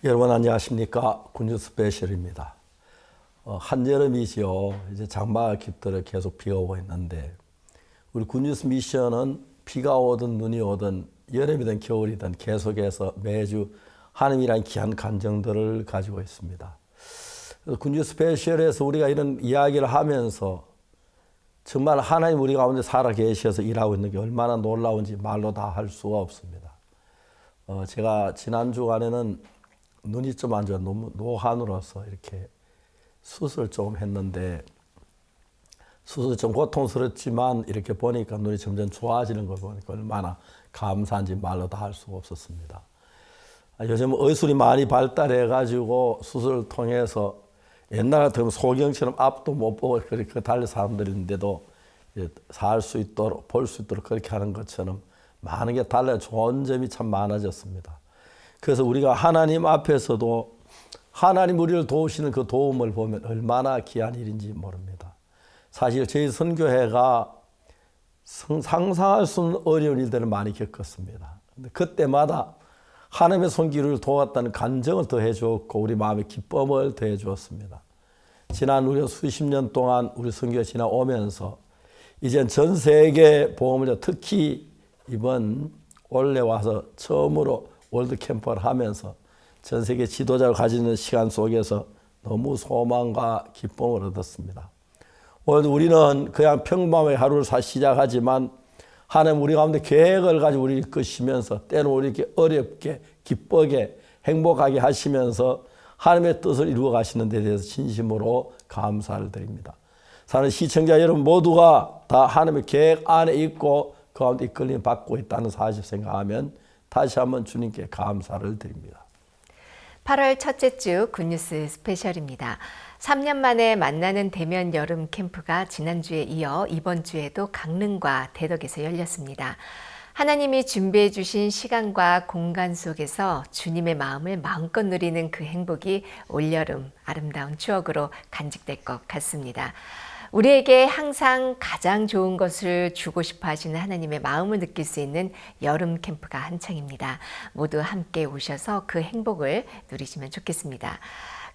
여러분 안녕하십니까? 군주 스페셜입니다. 한여름이지요. 이제 장마가 깃들어 계속 비가 오고 있는데 우리 군주스 미션은 비가 오든 눈이 오든 여름이든 겨울이든 계속해서 매주 하나님이란 귀한 간정들을 가지고 있습니다. 군주 스페셜에서 우리가 이런 이야기를 하면서 정말 하나님 우리 가운데 살아 계셔서 일하고 있는 게 얼마나 놀라운지 말로 다 할 수가 없습니다. 제가 지난 주간에는 눈이 좀 안 좋아 너무 노안으로서 이렇게 수술 좀 했는데 수술 좀 고통스럽지만 이렇게 보니까 눈이 점점 좋아지는 걸 보니까 얼마나 감사한지 말로 다 할 수가 없었습니다. 요즘 의술이 많이 발달해 가지고 수술을 통해서 옛날 같으면 소경처럼 앞도 못 보고 그렇게 달릴 사람들인데도 살 수 있도록 볼 수 있도록 그렇게 하는 것처럼 많은 게 달라요. 좋은 점이 참 많아졌습니다. 그래서 우리가 하나님 앞에서도 하나님 우리를 도우시는 그 도움을 보면 얼마나 귀한 일인지 모릅니다. 사실 저희 선교회가 상상할 수 없는 어려운 일들을 많이 겪었습니다. 근데 그때마다 하나님의 손길을 도왔다는 간정을 더해 주었고 우리 마음의 기쁨을 더해 주었습니다. 지난 우리가 수십 년 동안 우리 선교가 지나오면서 이젠 전 세계 복음을 특히 이번 올해 와서 처음으로 월드 캠프를 하면서 전 세계 지도자를 가지는 시간 속에서 너무 소망과 기쁨을 얻었습니다. 오늘 우리는 그냥 평범하게 하루를 시작하지만 하나님 우리 가운데 계획을 가지고 우리를 이끄시면서 때로 우리 이렇게 어렵게 기쁘게 행복하게 하시면서 하나님의 뜻을 이루어 가시는 데 대해서 진심으로 감사를 드립니다. 사는 시청자 여러분 모두가 다 하나님의 계획 안에 있고 그 가운데 이끌림 받고 있다는 사실 생각하면 다시 한번 주님께 감사를 드립니다. 8월 첫째 주 굿뉴스 스페셜입니다. 3년 만에 만나는 대면 여름 캠프가 지난주에 이어 이번 주에도 강릉과 대덕에서 열렸습니다. 하나님이 준비해 주신 시간과 공간 속에서 주님의 마음을 마음껏 누리는 그 행복이 올여름 아름다운 추억으로 간직될 것 같습니다. 우리에게 항상 가장 좋은 것을 주고 싶어 하시는 하나님의 마음을 느낄 수 있는 여름 캠프가 한창입니다. 모두 함께 오셔서 그 행복을 누리시면 좋겠습니다.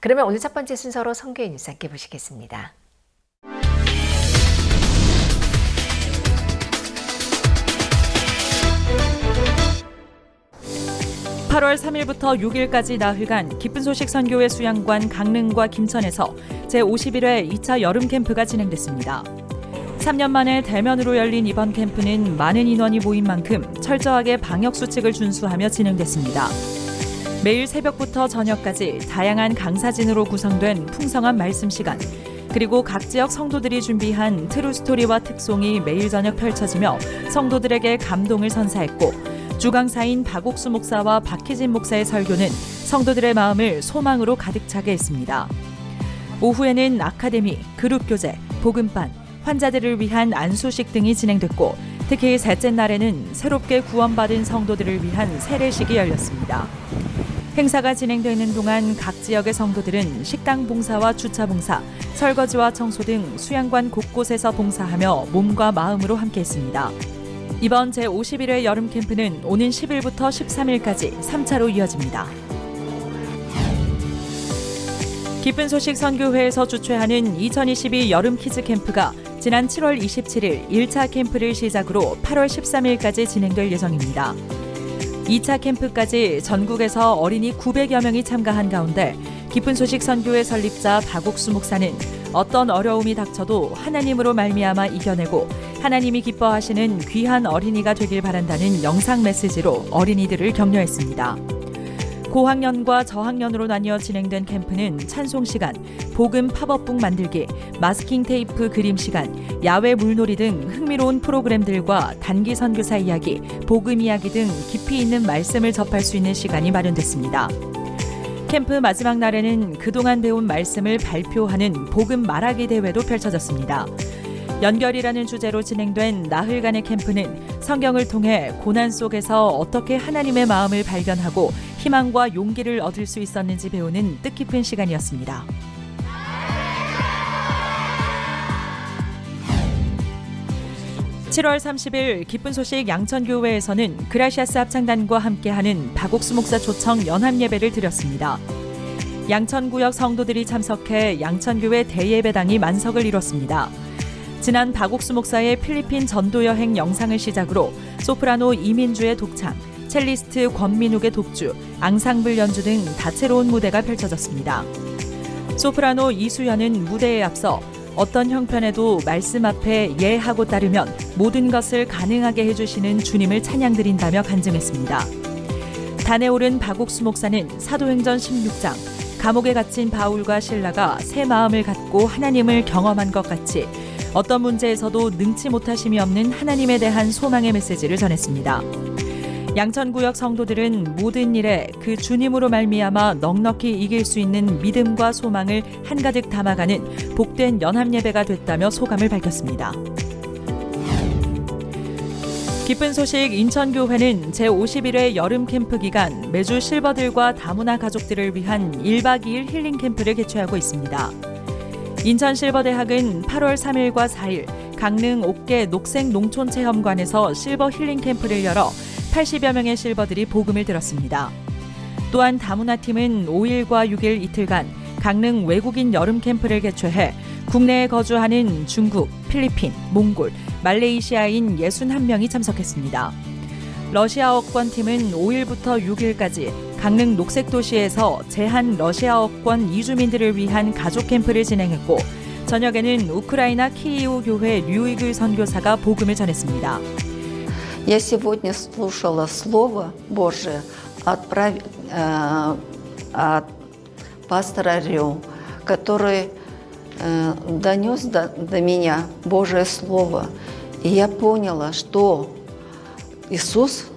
그러면 오늘 첫 번째 순서로 선교의 뉴스 함께 보시겠습니다. 8월 3일부터 6일까지 나흘간 기쁜 소식 선교회 수양관 강릉과 김천에서 제51회 2차 여름 캠프가 진행됐습니다. 3년 만에 대면으로 열린 이번 캠프는 많은 인원이 모인 만큼 철저하게 방역수칙을 준수하며 진행됐습니다. 매일 새벽부터 저녁까지 다양한 강사진으로 구성된 풍성한 말씀 시간, 그리고 각 지역 성도들이 준비한 트루스토리와 특송이 매일 저녁 펼쳐지며 성도들에게 감동을 선사했고 주강사인 박옥수 목사와 박희진 목사의 설교는 성도들의 마음을 소망으로 가득 차게 했습니다. 오후에는 아카데미, 그룹교제, 복음반, 환자들을 위한 안수식 등이 진행됐고 특히 셋째 날에는 새롭게 구원받은 성도들을 위한 세례식이 열렸습니다. 행사가 진행되는 동안 각 지역의 성도들은 식당 봉사와 주차 봉사, 설거지와 청소 등 수양관 곳곳에서 봉사하며 몸과 마음으로 함께했습니다. 이번 제51회 여름 캠프는 오는 10일부터 13일까지 3차로 이어집니다. 기쁜 소식 선교회에서 주최하는 2022 여름 키즈 캠프가 지난 7월 27일 1차 캠프를 시작으로 8월 13일까지 진행될 예정입니다. 2차 캠프까지 전국에서 어린이 900여 명이 참가한 가운데 기쁜 소식 선교회 설립자 박옥수 목사는 어떤 어려움이 닥쳐도 하나님으로 말미암아 이겨내고 하나님이 기뻐하시는 귀한 어린이가 되길 바란다는 영상 메시지로 어린이들을 격려했습니다. 고학년과 저학년으로 나뉘어 진행된 캠프는 찬송 시간, 복음 팝업북 만들기, 마스킹 테이프 그림 시간, 야외 물놀이 등 흥미로운 프로그램들과 단기 선교사 이야기, 복음 이야기 등 깊이 있는 말씀을 접할 수 있는 시간이 마련됐습니다. 캠프 마지막 날에는 그동안 배운 말씀을 발표하는 복음 말하기 대회도 펼쳐졌습니다. 연결이라는 주제로 진행된 나흘간의 캠프는 성경을 통해 고난 속에서 어떻게 하나님의 마음을 발견하고 희망과 용기를 얻을 수 있었는지 배우는 뜻깊은 시간이었습니다. 7월 30일 기쁜 소식 양천교회에서는 그라시아스 합창단과 함께하는 박옥수 목사 초청 연합예배를 드렸습니다. 양천구역 성도들이 참석해 양천교회 대예배당이 만석을 이뤘습니다. 지난 박옥수 목사의 필리핀 전도 여행 영상을 시작으로 소프라노 이민주의 독창, 첼리스트 권민욱의 독주, 앙상블 연주 등 다채로운 무대가 펼쳐졌습니다. 소프라노 이수연은 무대에 앞서 어떤 형편에도 말씀 앞에 예하고 따르면 모든 것을 가능하게 해주시는 주님을 찬양드린다며 간증했습니다. 단에 오른 박옥수 목사는 사도행전 16장 감옥에 갇힌 바울과 실라가 새 마음을 갖고 하나님을 경험한 것 같이 어떤 문제에서도 능치 못하심이 없는 하나님에 대한 소망의 메시지를 전했습니다. 양천구역 성도들은 모든 일에 그 주님으로 말미암아 넉넉히 이길 수 있는 믿음과 소망을 한가득 담아가는 복된 연합예배가 됐다며 소감을 밝혔습니다. 기쁜 소식 인천교회는 제51회 여름 캠프 기간 매주 실버들과 다문화 가족들을 위한 1박 2일 힐링 캠프를 개최하고 있습니다. 인천 실버대학은 8월 3일과 4일 강릉 옥계 녹색농촌체험관에서 실버 힐링 캠프를 열어 80여 명의 실버들이 복음을 들었습니다. 또한 다문화팀은 5일과 6일 이틀간 강릉 외국인 여름 캠프를 개최해 국내에 거주하는 중국, 필리핀, 몽골, 말레이시아인 61명이 참석했습니다. 러시아어권팀은 5일부터 6일까지 강릉 녹색도시에서 제한 러시아어권 이주민들을 위한 가족 캠프를 진행했고 저녁에는 우크라이나 키이우 교회 류이글 선교사가 복음을 전했습니다. Я сегодня слушала Слово Божие от пастора Рю, который донес до меня Божие Слово. И я поняла, что Иисус,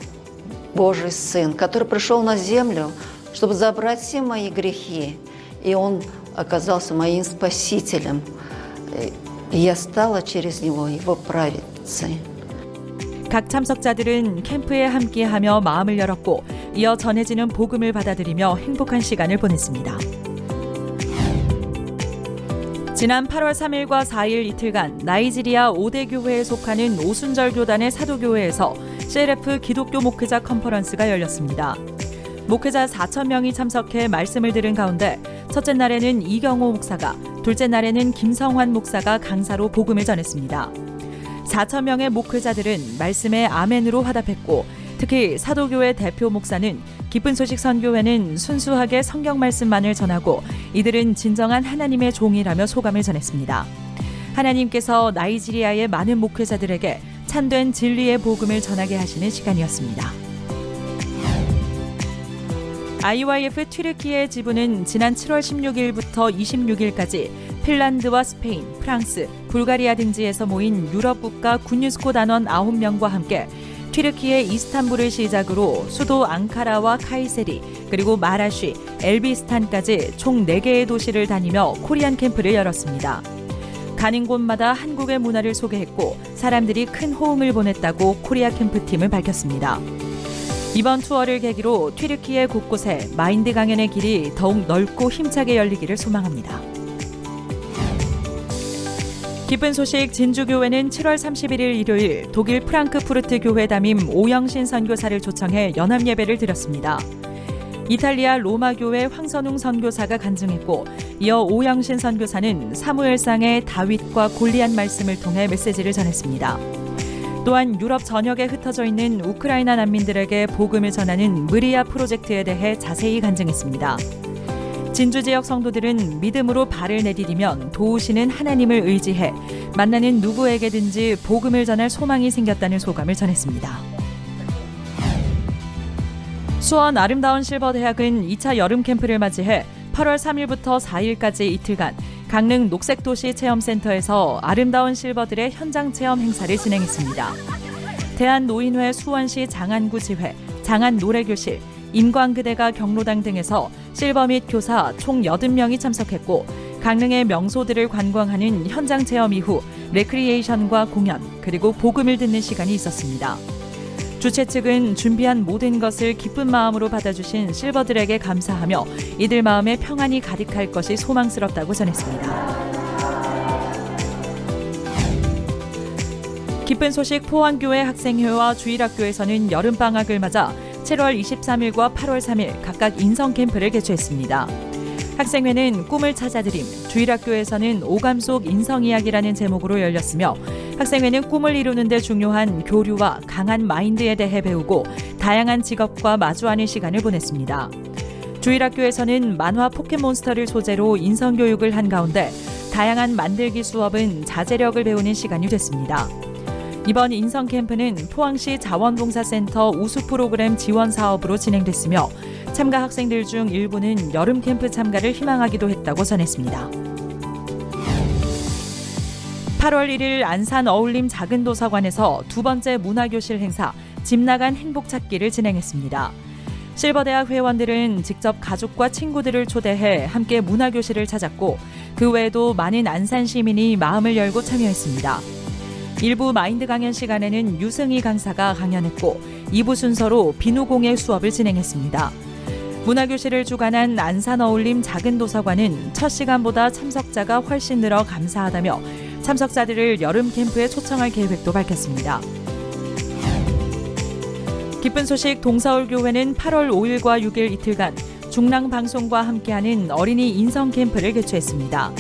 Божий Сын, который пришел на землю, чтобы забрать все мои грехи, и Он оказался моим Спасителем. И я стала через Него Его праведницей. 각 참석자들은 캠프에 함께하며 마음을 열었고 이어 전해지는 복음을 받아들이며 행복한 시간을 보냈습니다. 지난 8월 3일과 4일 이틀간 나이지리아 5대 교회에 속하는 오순절 교단의 사도교회에서 CLF 기독교 목회자 컨퍼런스가 열렸습니다. 목회자 4,000명이 참석해 말씀을 들은 가운데 첫째 날에는 이경호 목사가, 둘째 날에는 김성환 목사가 강사로 복음을 전했습니다. 4,000명의 목회자들은 말씀에 아멘으로 화답했고 특히 사도교회 대표 목사는 기쁜 소식 선교회는 순수하게 성경 말씀만을 전하고 이들은 진정한 하나님의 종이라며 소감을 전했습니다. 하나님께서 나이지리아의 많은 목회자들에게 참된 진리의 복음을 전하게 하시는 시간이었습니다. IYF 튀르키예 지부는 지난 7월 16일부터 26일까지 핀란드와 스페인, 프랑스, 불가리아 등지에서 모인 유럽 국가 굿뉴스코 단원 9명과 함께 튀르키예 이스탄불을 시작으로 수도 앙카라와 카이세리, 그리고 마라쉬, 엘비스탄까지 총 4개의 도시를 다니며 코리안 캠프를 열었습니다. 가는 곳마다 한국의 문화를 소개했고 사람들이 큰 호응을 보냈다고 코리아 캠프팀은 밝혔습니다. 이번 투어를 계기로 튀르키예 곳곳에 마인드 강연의 길이 더욱 넓고 힘차게 열리기를 소망합니다. 기쁜 소식 진주교회는 7월 31일 일요일 독일 프랑크푸르트 교회 담임 오영신 선교사를 초청해 연합예배를 드렸습니다. 이탈리아 로마 교회 황선웅 선교사가 간증했고 이어 오영신 선교사는 사무엘상의 다윗과 골리앗 말씀을 통해 메시지를 전했습니다. 또한 유럽 전역에 흩어져 있는 우크라이나 난민들에게 복음을 전하는 무리아 프로젝트에 대해 자세히 간증했습니다. 진주 지역 성도들은 믿음으로 발을 내디디면 도우시는 하나님을 의지해 만나는 누구에게든지 복음을 전할 소망이 생겼다는 소감을 전했습니다. 수원 아름다운 실버대학은 2차 여름 캠프를 맞이해 8월 3일부터 4일까지 이틀간 강릉 녹색도시 체험센터에서 아름다운 실버들의 현장 체험 행사를 진행했습니다. 대한노인회 수원시 장안구 지회, 장안노래교실, 인광그대가 경로당 등에서 실버 및 교사 총 80명이 참석했고 강릉의 명소들을 관광하는 현장 체험 이후 레크리에이션과 공연 그리고 복음을 듣는 시간이 있었습니다. 주최 측은 준비한 모든 것을 기쁜 마음으로 받아주신 실버들에게 감사하며 이들 마음에 평안이 가득할 것이 소망스럽다고 전했습니다. 기쁜 소식 포항교회 학생회와 주일학교에서는 여름방학을 맞아 7월 23일과 8월 3일 각각 인성캠프를 개최했습니다. 학생회는 꿈을 찾아드림, 주일학교에서는 오감 속 인성이야기라는 제목으로 열렸으며 학생회는 꿈을 이루는 데 중요한 교류와 강한 마인드에 대해 배우고 다양한 직업과 마주하는 시간을 보냈습니다. 주일학교에서는 만화 포켓몬스터를 소재로 인성교육을 한 가운데 다양한 만들기 수업은 자제력을 배우는 시간이 됐습니다. 이번 인성캠프는 포항시 자원봉사센터 우수 프로그램 지원 사업으로 진행됐으며 참가 학생들 중 일부는 여름 캠프 참가를 희망하기도 했다고 전했습니다. 8월 1일 안산 어울림 작은 도서관에서 두 번째 문화교실 행사 집 나간 행복 찾기를 진행했습니다. 실버대학 회원들은 직접 가족과 친구들을 초대해 함께 문화교실을 찾았고 그 외에도 많은 안산 시민이 마음을 열고 참여했습니다. 일부 마인드 강연 시간에는 유승희 강사가 강연했고 2부 순서로 비누공예 수업을 진행했습니다. 문화교실을 주관한 안산 어울림 작은 도서관은 첫 시간보다 참석자가 훨씬 늘어 감사하다며 참석자들을 여름 캠프에 초청할 계획도 밝혔습니다. 기쁜 소식 동서울교회는 8월 5일과 6일 이틀간 중랑방송과 함께하는 어린이 인성캠프를 개최했습니다.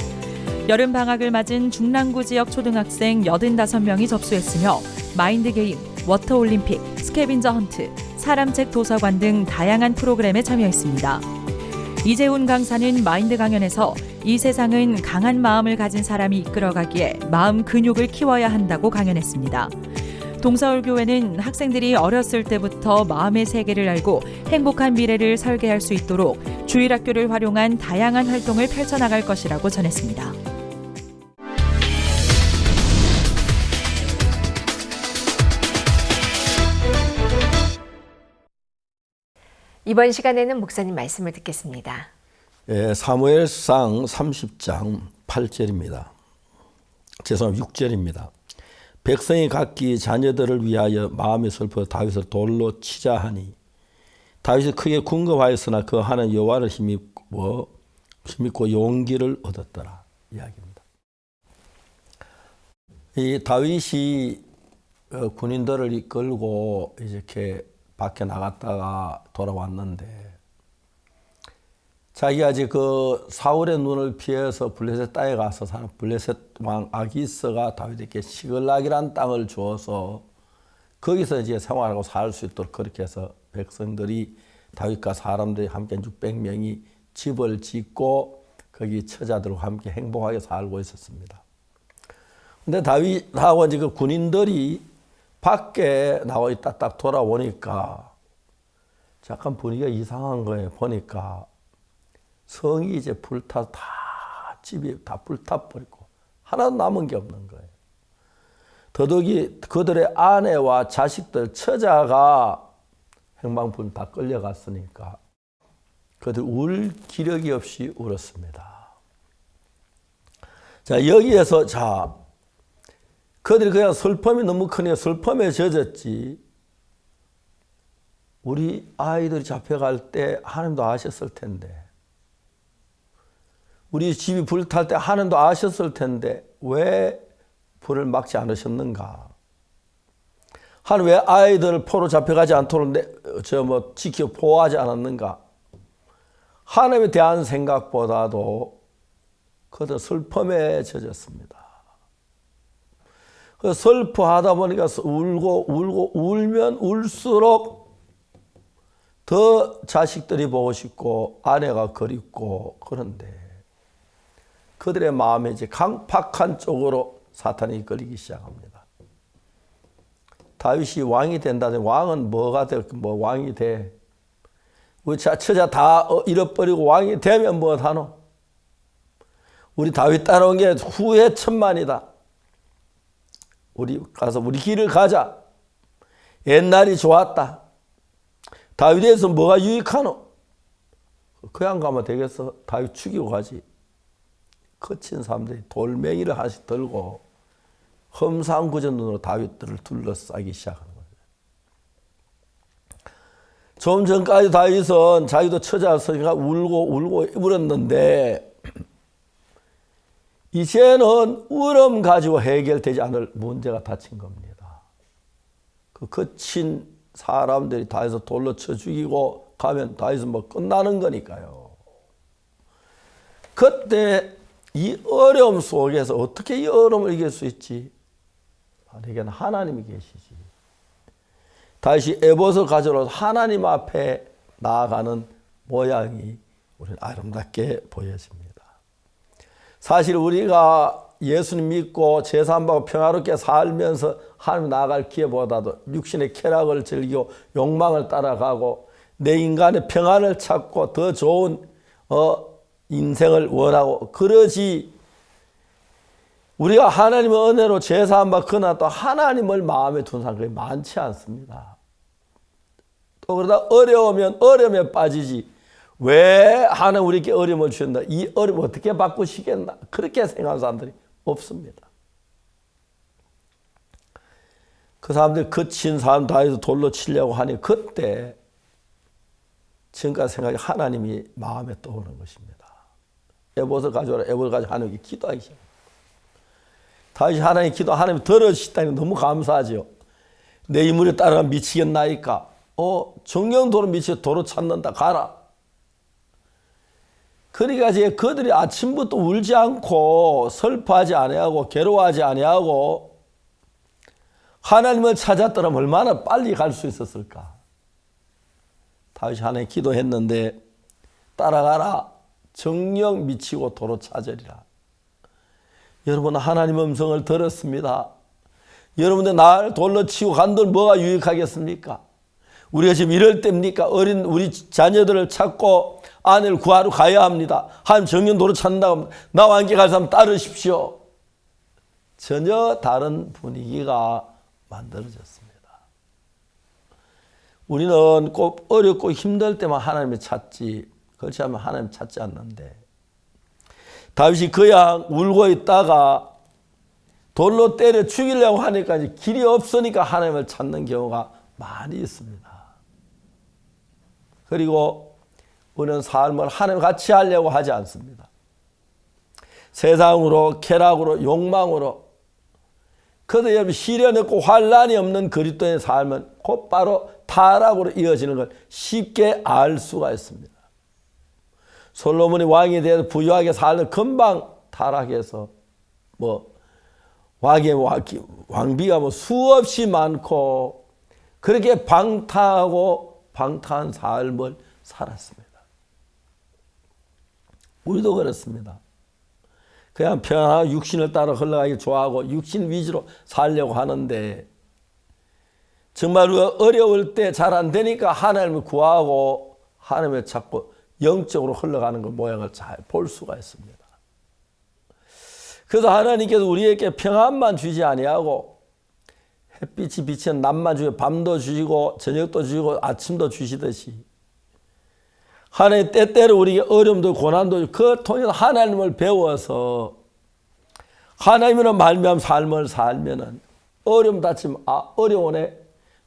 여름 방학을 맞은 중랑구 지역 초등학생 85명이 접수했으며 마인드 게임, 워터올림픽, 스캐빈저 헌트, 사람책 도서관 등 다양한 프로그램에 참여했습니다. 이재훈 강사는 마인드 강연에서 이 세상은 강한 마음을 가진 사람이 이끌어가기에 마음 근육을 키워야 한다고 강연했습니다. 동서울교회는 학생들이 어렸을 때부터 마음의 세계를 알고 행복한 미래를 설계할 수 있도록 주일학교를 활용한 다양한 활동을 펼쳐나갈 것이라고 전했습니다. 이번 시간에는 목사님 말씀을 듣겠습니다. 사무엘상 30장 8절입니다. 죄송합니다. 6절입니다. 백성이 각기 자녀들을 위하여 마음이 슬퍼 다윗을 돌로 치자 하니 다윗이 크게 궁금하였으나 그 하는 여호와를 힘입고 용기를 얻었더라 이야기입니다. 이 다윗이 군인들을 이끌고 이렇게 밖에 나갔다가 돌아왔는데 자기가 이제 그 사울의 눈을 피해서 블레셋 땅에 가서 사는 블레셋 왕 아기스가 다윗에게 시글락이라는 땅을 주어서 거기서 이제 생활하고 살 수 있도록 그렇게 해서 백성들이 다윗과 사람들이 함께 600명이 집을 짓고 거기 처자들과 함께 행복하게 살고 있었습니다. 근데 다윗하고 이제 그 군인들이 밖에 나와 있다 딱 돌아오니까 약간 분위기가 이상한 거예요. 보니까 성이 이제 불타 다 집이 다 불타버리고 하나도 남은 게 없는 거예요. 더더욱이 그들의 아내와 자식들 처자가 행방불명 다 끌려갔으니까 그들 울 기력이 없이 울었습니다. 자, 여기에서 그들이 그냥 슬픔이 너무 크니 슬픔에 젖었지. 우리 아이들이 잡혀갈 때 하나님도 아셨을 텐데, 우리 집이 불탈 때 하나님도 아셨을 텐데 왜 불을 막지 않으셨는가? 하나님 왜 아이들을 포로 잡혀가지 않도록 지켜 보호하지 않았는가? 하나님에 대한 생각보다도 그들 슬픔에 젖었습니다. 슬퍼하다 보니까 울면 울수록 더 자식들이 보고 싶고 아내가 그립고 그런데 그들의 마음에 이제 강팍한 쪽으로 사탄이 끌리기 시작합니다. 다윗이 왕이 된다더니 왕은 뭐가 돼? 왕이 돼? 우리 처자 다 잃어버리고 왕이 되면 뭐 하노? 우리 다윗 따라온 게 후회 천만이다. 우리 가서 우리 길을 가자. 옛날이 좋았다. 다윗에서 뭐가 유익하노? 그냥 가면 되겠어? 다윗 죽이고 가지. 거친 사람들이 돌멩이를 하나씩 들고 험상궂은 눈으로 다윗들을 둘러싸기 시작하는 거예요. 좀 전까지 다윗은 자기도 처자였으니까 울고 울었는데 이제는 울음 가지고 해결되지 않을 문제가 닥친 겁니다. 그 거친 사람들이 다윗을 돌로 쳐 죽이고 가면 다윗은 뭐 끝나는 거니까요. 그때 이 어려움 속에서 어떻게 이 어려움을 이길 수 있지? 내게는 하나님이 계시지. 다윗이 에봇을 가져러 하나님 앞에 나아가는 모양이 우리는 아름답게 보여집니다. 사실 우리가 예수님 믿고 제사함받고 평화롭게 살면서 하나님 나아갈 기회보다도 육신의 쾌락을 즐기고 욕망을 따라가고 내 인간의 평안을 찾고 더 좋은 인생을 원하고 그러지, 우리가 하나님의 은혜로 제사함받고 그러나 또 하나님을 마음에 둔 사람이 많지 않습니다. 또 그러다 어려우면 어려움에 빠지지, 왜 하나님 우리에게 어려움을 주셨나, 이 어려움을 어떻게 바꾸시겠나, 그렇게 생각하는 사람들이 없습니다. 그 사람들이 거친 사람 다윗을 돌로 치려고 하니 그때 지금까지 생각이 하나님이 마음에 떠오르는 것입니다. 에봇을 가져오라, 에봇을 가지고 하나님께 기도하기 시작합니다. 다윗이 하나님 기도, 하나님 들어주시다니 너무 감사하죠. 내 인물에 따라가 미치겠나이까? 정령도로 미치게 도로 찾는다, 가라. 그러니까 이제 그들이 아침부터 울지 않고 슬퍼하지 아니하고 괴로워하지 아니하고 하나님을 찾았더라면 얼마나 빨리 갈 수 있었을까? 다윗이 하나님 기도했는데 따라가라, 정령 미치고 도로 찾으리라. 여러분, 하나님의 음성을 들었습니다. 여러분들 날 돌로 치고 간들 뭐가 유익하겠습니까? 우리가 지금 이럴 때입니까? 어린 우리 자녀들을 찾고 아내를 구하러 가야 합니다. 하나님 정령도로 찾는다고 나와 함께 갈 사람 따르십시오. 전혀 다른 분위기가 만들어졌습니다. 우리는 꼭 어렵고 힘들 때만 하나님을 찾지, 그렇지 않으면 하나님 찾지 않는데, 다윗이 그냥 울고 있다가 돌로 때려 죽이려고 하니까 이제 길이 없으니까 하나님을 찾는 경우가 많이 있습니다. 그리고 우리는 삶을 하나님 같이 하려고 하지 않습니다. 세상으로, 쾌락으로, 욕망으로. 그래도 여러분, 시련이 없고 환란이 없는 그리스도의 삶은 곧바로 타락으로 이어지는 걸 쉽게 알 수가 있습니다. 솔로몬이 왕이 되어서 부유하게 살는 금방 타락해서 왕비가 수없이 많고 그렇게 방탕한 삶을 살았습니다. 우리도 그렇습니다. 그냥 편안하게 육신을 따라 흘러가기 좋아하고 육신 위주로 살려고 하는데, 정말 우리가 어려울 때 잘 안 되니까 하나님을 구하고 하나님을 찾고 영적으로 흘러가는 그 모양을 잘 볼 수가 있습니다. 그래서 하나님께서 우리에게 평안만 주지 아니하고 햇빛이 비치는 낮만 주시고 밤도 주시고 저녁도 주시고 아침도 주시듯이 하나님 때때로 우리에게 어려움도 고난도 주시고 그 통해서 하나님을 배워서 하나님으로 말미암은 삶을 살면은 어려움 다치면 어려우네,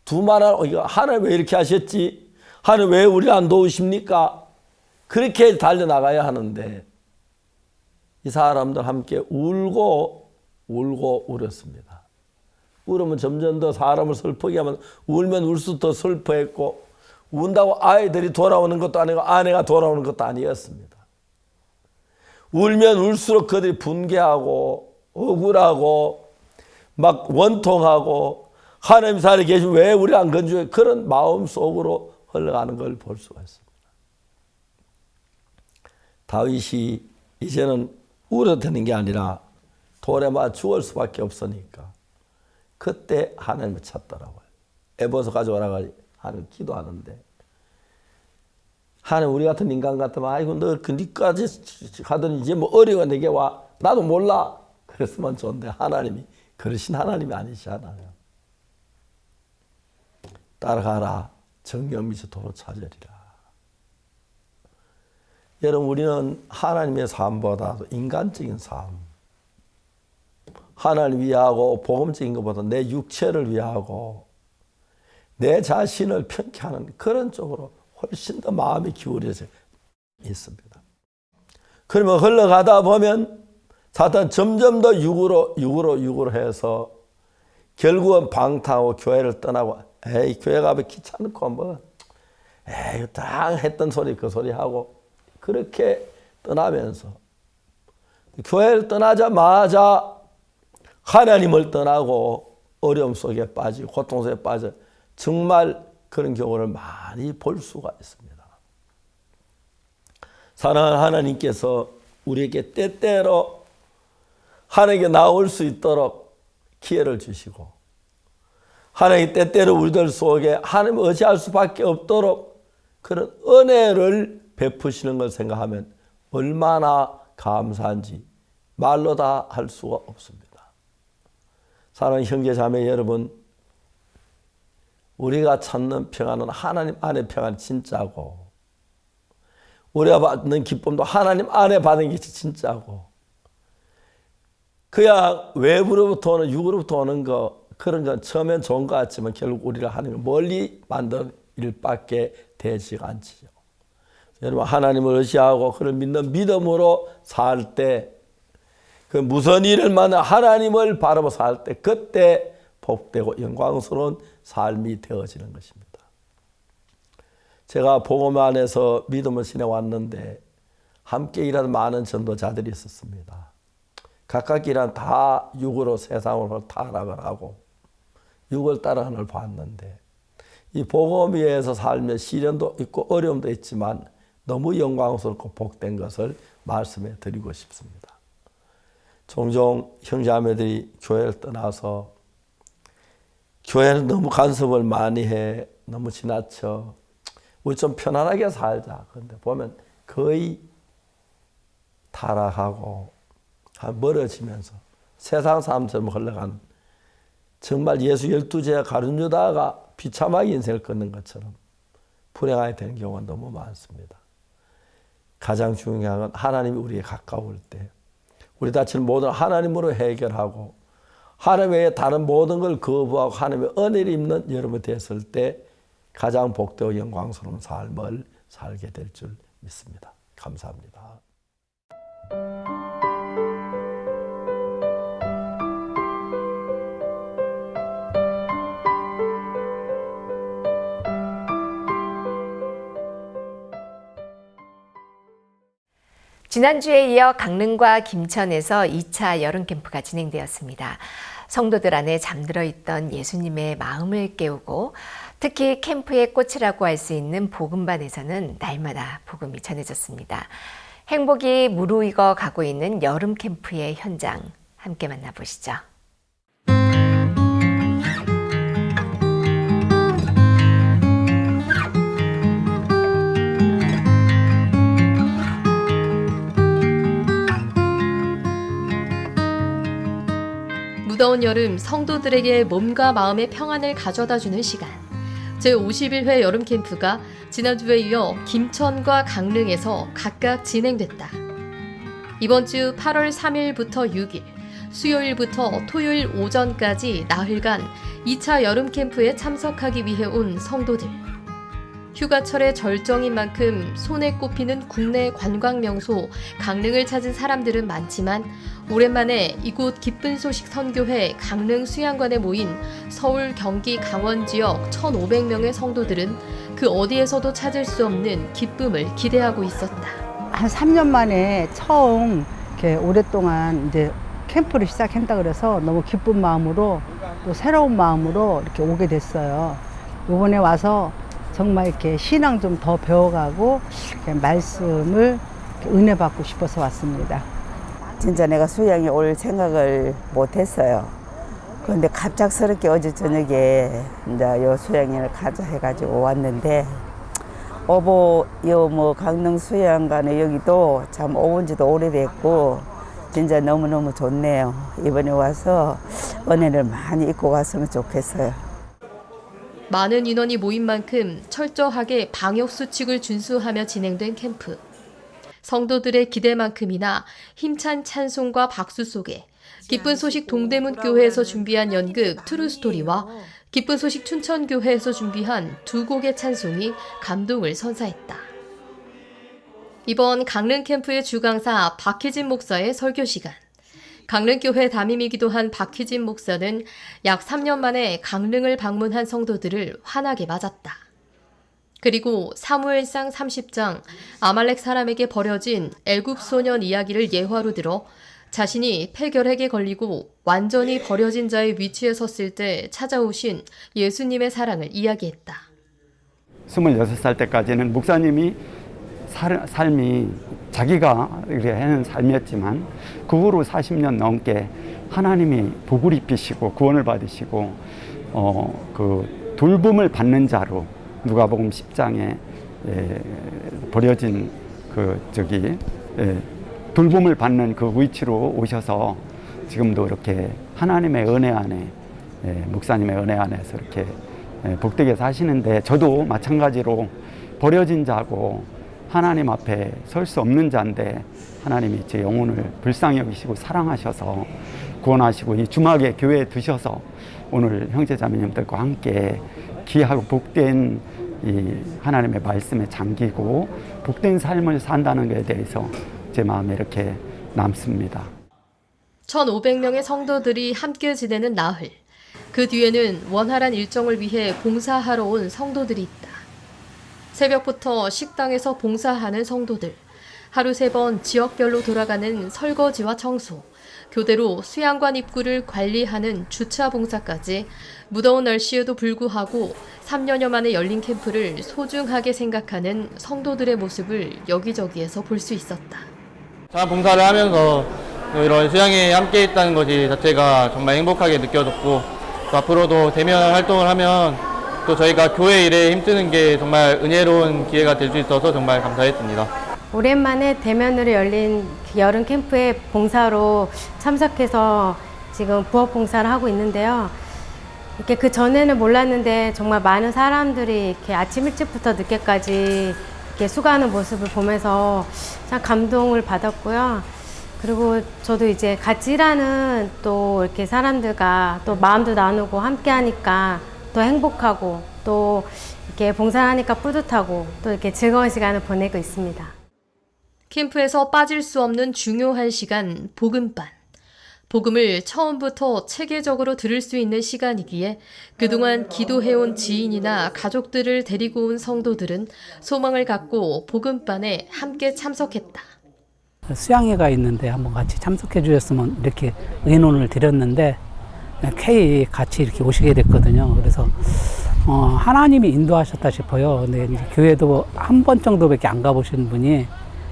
두말하고 이거 하나님 왜 이렇게 하셨지? 하나님 왜 우리를 안 도우십니까? 그렇게 달려나가야 하는데 이 사람들 함께 울고 울었습니다. 울으면 점점 더 사람을 슬프게 하면 울면 울수록 더 슬퍼했고, 운다고 아이들이 돌아오는 것도 아니고 아내가 돌아오는 것도 아니었습니다. 울면 울수록 그들이 분개하고 억울하고 막 원통하고 하나님 살에 계시면 왜 우리 안 건조해, 그런 마음 속으로 흘러가는 걸 볼 수가 있습니다. 다윗이 이제는 울어도 되는 게 아니라 돌에 맞아 죽을 수밖에 없으니까 그때 하나님을 찾더라고요. 에봇을 가져오라고 하는 기도하는데, 하나님 우리 같은 인간 같으면 아이고 너 니까지 가더니 이제 뭐 어려워 내게 와, 나도 몰라 그랬으면 좋은데 하나님이 그러신 하나님이 아니시잖아요. 따라가라, 정령 미쳐 도로 찾으리라. 여러분, 우리는 하나님의 삶보다도 인간적인 삶, 하나님을 위하고 복음적인 것보다 내 육체를 위하고 내 자신을 편케하는 그런 쪽으로 훨씬 더 마음이 기울여져 있습니다. 그러면 흘러가다 보면 사탄 점점 더 육으로 해서 결국은 방탕하고 교회를 떠나고 에이 교회 가면 귀찮고 뭐 에이 딱 했던 소리 그 소리 하고 그렇게 떠나면서 교회를 떠나자마자 하나님을 떠나고 어려움 속에 빠지고 고통 속에 빠져 정말 그런 경우를 많이 볼 수가 있습니다. 사랑하는 하나님께서 우리에게 때때로 하나님께 나올 수 있도록 기회를 주시고 하나님 때때로 우리들 속에 하나님을 의지할 수밖에 없도록 그런 은혜를 베푸시는 걸 생각하면 얼마나 감사한지 말로 다 할 수가 없습니다. 사랑하는 형제 자매 여러분, 우리가 찾는 평안은 하나님 안의 평안이 진짜고 우리가 받는 기쁨도 하나님 안에 받는 게 진짜고 그냥 외부로부터 오는 육으로부터 오는 거 그런 건 처음엔 좋은 것 같지만 결국 우리를 하나님을 멀리 만드는 일밖에 되지가 않지요. 여러분 하나님을 의지하고 그를 믿는 믿음으로 살 때 그 무슨 일을 만나 하나님을 바라보고 살 때 그때 복되고 영광스러운 삶이 되어지는 것입니다. 제가 복음 안에서 믿음을 지내왔는데 함께 일하는 많은 전도자들이 있었습니다. 각각 일한 다 육으로 세상으로 타락을 하고 육을 따라가는 걸 봤는데 이 복음 위에서 살면 시련도 있고 어려움도 있지만 너무 영광스럽고 복된 것을 말씀해 드리고 싶습니다. 종종 형제자매들이 교회를 떠나서 교회는 너무 간섭을 많이 해 너무 지나쳐 우리 좀 편안하게 살자. 그런데 보면 거의 타락하고 멀어지면서 세상 사람처럼 흘러가는 정말 예수 12제자 가룟유다가 비참하게 인생을 끊는 것처럼 불행하게 되는 경우가 너무 많습니다. 가장 중요한 건 하나님이 우리에 가까울 때 우리 다치는 모든 하나님으로 해결하고 하나님 외에 다른 모든 걸 거부하고 하나님의 은혜를 입는 여러분이 됐을 때 가장 복되고 영광스러운 삶을 살게 될 줄 믿습니다. 감사합니다. 지난주에 이어 강릉과 김천에서 2차 여름 캠프가 진행되었습니다. 성도들 안에 잠들어 있던 예수님의 마음을 깨우고 특히 캠프의 꽃이라고 할 수 있는 복음반에서는 날마다 복음이 전해졌습니다. 행복이 무르익어 가고 있는 여름 캠프의 현장 함께 만나보시죠. 무더운 여름 성도들에게 몸과 마음의 평안을 가져다주는 시간. 제51회 여름 캠프가 지난주에 이어 김천과 강릉에서 각각 진행됐다. 이번 주 8월 3일부터 6일, 수요일부터 토요일 오전까지 나흘간 2차 여름 캠프에 참석하기 위해 온 성도들. 휴가철의 절정인 만큼 손에 꼽히는 국내 관광 명소 강릉을 찾은 사람들은 많지만 오랜만에 이곳 기쁜 소식 선교회 강릉 수양관에 모인 서울, 경기, 강원 지역 1,500명의 성도들은 그 어디에서도 찾을 수 없는 기쁨을 기대하고 있었다. 한 3년 만에 처음 이렇게 오랫동안 이제 캠프를 시작한다 그래서 너무 기쁜 마음으로 또 새로운 마음으로 이렇게 오게 됐어요. 이번에 와서 정말 이렇게 신앙 좀 더 배워가고 말씀을 은혜 받고 싶어서 왔습니다. 진짜 내가 수양에 올 생각을 못했어요. 그런데 갑작스럽게 어제 저녁에 이제 요 수양회를 가자 해가지고 왔는데 요 강릉 수양관에 여기도 참 오은 지도 오래됐고 진짜 너무너무 좋네요. 이번에 와서 은혜를 많이 입고 갔으면 좋겠어요. 많은 인원이 모인 만큼 철저하게 방역수칙을 준수하며 진행된 캠프. 성도들의 기대만큼이나 힘찬 찬송과 박수 속에 기쁜 소식 동대문 교회에서 준비한 연극 트루스토리와 기쁜 소식 춘천교회에서 준비한 두 곡의 찬송이 감동을 선사했다. 이번 강릉 캠프의 주강사 박혜진 목사의 설교 시간. 강릉교회 담임이기도 한 박희진 목사는 약 3년 만에 강릉을 방문한 성도들을 환하게 맞았다. 그리고 사무엘상 30장 아말렉 사람에게 버려진 애굽 소년 이야기를 예화로 들어 자신이 폐결핵에 걸리고 완전히 버려진 자의 위치에 섰을 때 찾아오신 예수님의 사랑을 이야기했다. 26살 때까지는 목사님이 삶이 자기가 하는 삶이었지만 그 후로 40년 넘게 하나님이 복을 입히시고 구원을 받으시고 그 돌봄을 받는 자로 누가복음 10장에 버려진 돌봄을 받는 그 위치로 오셔서 지금도 이렇게 하나님의 은혜 안에 목사님의 은혜 안에서 이렇게 복되게 사시는데 저도 마찬가지로 버려진 자고 하나님 앞에 설 수 없는 자인데 하나님이 제 영혼을 불쌍히 여기시고 사랑하셔서 구원하시고 이 주막에 교회에 두셔서 오늘 형제자매님들과 함께 귀하고 복된 이 하나님의 말씀에 잠기고 복된 삶을 산다는 것에 대해서 제 마음에 이렇게 남습니다. 1,500명의 성도들이 함께 지내는 나흘. 그 뒤에는 원활한 일정을 위해 봉사하러 온 성도들이 있다. 새벽부터 식당에서 봉사하는 성도들, 하루 3번 지역별로 돌아가는 설거지와 청소, 교대로 수양관 입구를 관리하는 주차 봉사까지 무더운 날씨에도 불구하고 3년여 만에 열린 캠프를 소중하게 생각하는 성도들의 모습을 여기저기에서 볼 수 있었다. 자, 봉사를 하면서 이런 수양에 함께 있다는 것이 자체가 정말 행복하게 느껴졌고 또 앞으로도 대면 활동을 하면 또 저희가 교회 일에 힘쓰는 게 정말 은혜로운 기회가 될 수 있어서 정말 감사했습니다. 오랜만에 대면으로 열린 여름 캠프에 봉사로 참석해서 지금 부엌 봉사를 하고 있는데요. 이렇게 그 전에는 몰랐는데 정말 많은 사람들이 이렇게 아침 일찍부터 늦게까지 이렇게 수고하는 모습을 보면서 참 감동을 받았고요. 그리고 저도 이제 같이 일하는 또 이렇게 사람들과 또 마음도 나누고 함께 하니까 더 행복하고 또 이렇게 봉사를 하니까 뿌듯하고 또 이렇게 즐거운 시간을 보내고 있습니다. 캠프에서 빠질 수 없는 중요한 시간, 복음반. 복음을 처음부터 체계적으로 들을 수 있는 시간이기에 그동안 기도해온 지인이나 가족들을 데리고 온 성도들은 소망을 갖고 복음반에 함께 참석했다. 수양회가 있는데 한번 같이 참석해 주셨으면 이렇게 의논을 드렸는데 K 같이 이렇게 오시게 됐거든요. 그래서 하나님이 인도하셨다 싶어요. 근데 이제 교회도 한 번 정도밖에 안 가보신 분이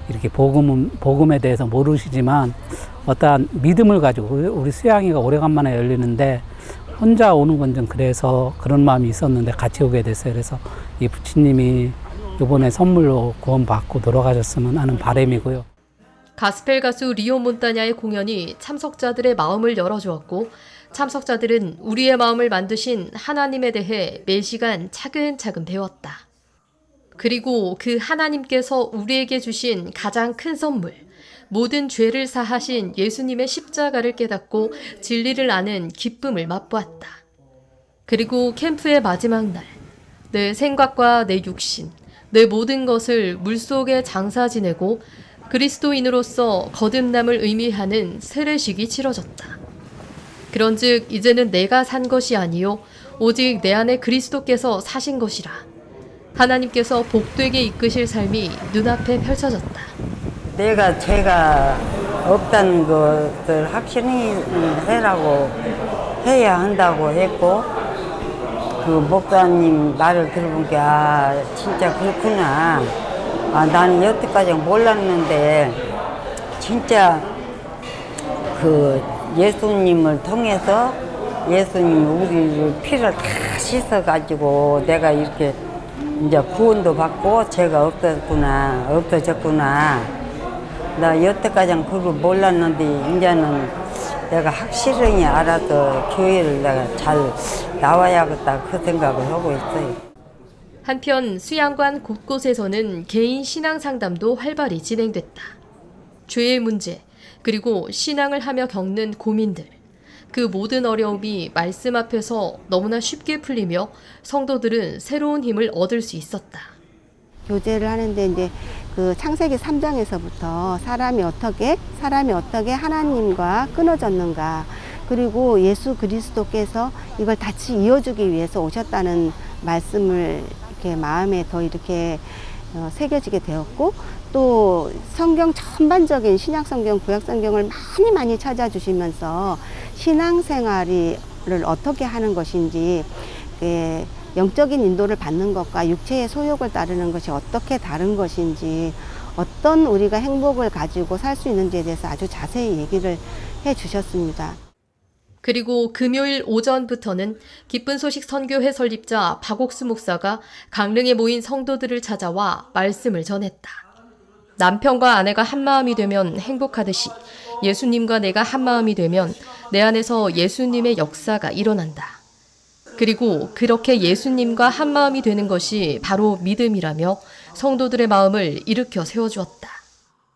이렇게 복음에 대해서 모르시지만 어떠한 믿음을 가지고 우리 수양회가 오래간만에 열리는데 혼자 오는 건 좀 그래서 그런 마음이 있었는데 같이 오게 됐어요. 그래서 이 부처님이 이번에 선물로 구원받고 돌아가셨으면 하는 바람이고요. 가스펠 가수 리오 몬타냐의 공연이 참석자들의 마음을 열어주었고 참석자들은 우리의 마음을 만드신 하나님에 대해 매시간 차근차근 배웠다. 그리고 그 하나님께서 우리에게 주신 가장 큰 선물, 모든 죄를 사하신 예수님의 십자가를 깨닫고 진리를 아는 기쁨을 맛보았다. 그리고 캠프의 마지막 날, 내 생각과 내 육신, 내 모든 것을 물속에 장사 지내고 그리스도인으로서 거듭남을 의미하는 세례식이 치러졌다. 그런즉 이제는 내가 산 것이 아니요 오직 내 안에 그리스도께서 사신 것이라. 하나님께서 복되게 이끄실 삶이 눈앞에 펼쳐졌다. 내가 죄가 없다는 것을 확신해라고 해야 한다고 했고 그 목사님 말을 들어보니까 진짜 그렇구나. 나는 여태까지 몰랐는데 진짜 그 예수님을 통해서 예수님 우리를 피를 다 씻어가지고 내가 이렇게 이제 구원도 받고 죄가 없어졌구나. 나 여태까지는 그걸 몰랐는데 이제는 내가 확실히 알아서 교회를 내가 잘 나와야겠다 그 생각을 하고 있어요. 한편 수양관 곳곳에서는 개인 신앙 상담도 활발히 진행됐다. 죄의 문제, 그리고 신앙을 하며 겪는 고민들, 그 모든 어려움이 말씀 앞에서 너무나 쉽게 풀리며 성도들은 새로운 힘을 얻을 수 있었다. 교제를 하는데 이제 그 창세기 3장에서부터 사람이 어떻게 하나님과 끊어졌는가, 그리고 예수 그리스도께서 이걸 같이 이어주기 위해서 오셨다는 말씀을 이렇게 마음에 더 이렇게 새겨지게 되었고, 또 성경 전반적인 신약 성경, 구약 성경을 많이 찾아주시면서 신앙생활을 어떻게 하는 것인지, 영적인 인도를 받는 것과 육체의 소욕을 따르는 것이 어떻게 다른 것인지, 어떤 우리가 행복을 가지고 살 수 있는지에 대해서 아주 자세히 얘기를 해 주셨습니다. 그리고 금요일 오전부터는 기쁜 소식 선교회 설립자 박옥수 목사가 강릉에 모인 성도들을 찾아와 말씀을 전했다. 남편과 아내가 한마음이 되면 행복하듯이 예수님과 내가 한마음이 되면 내 안에서 예수님의 역사가 일어난다. 그리고 그렇게 예수님과 한마음이 되는 것이 바로 믿음이라며 성도들의 마음을 일으켜 세워주었다.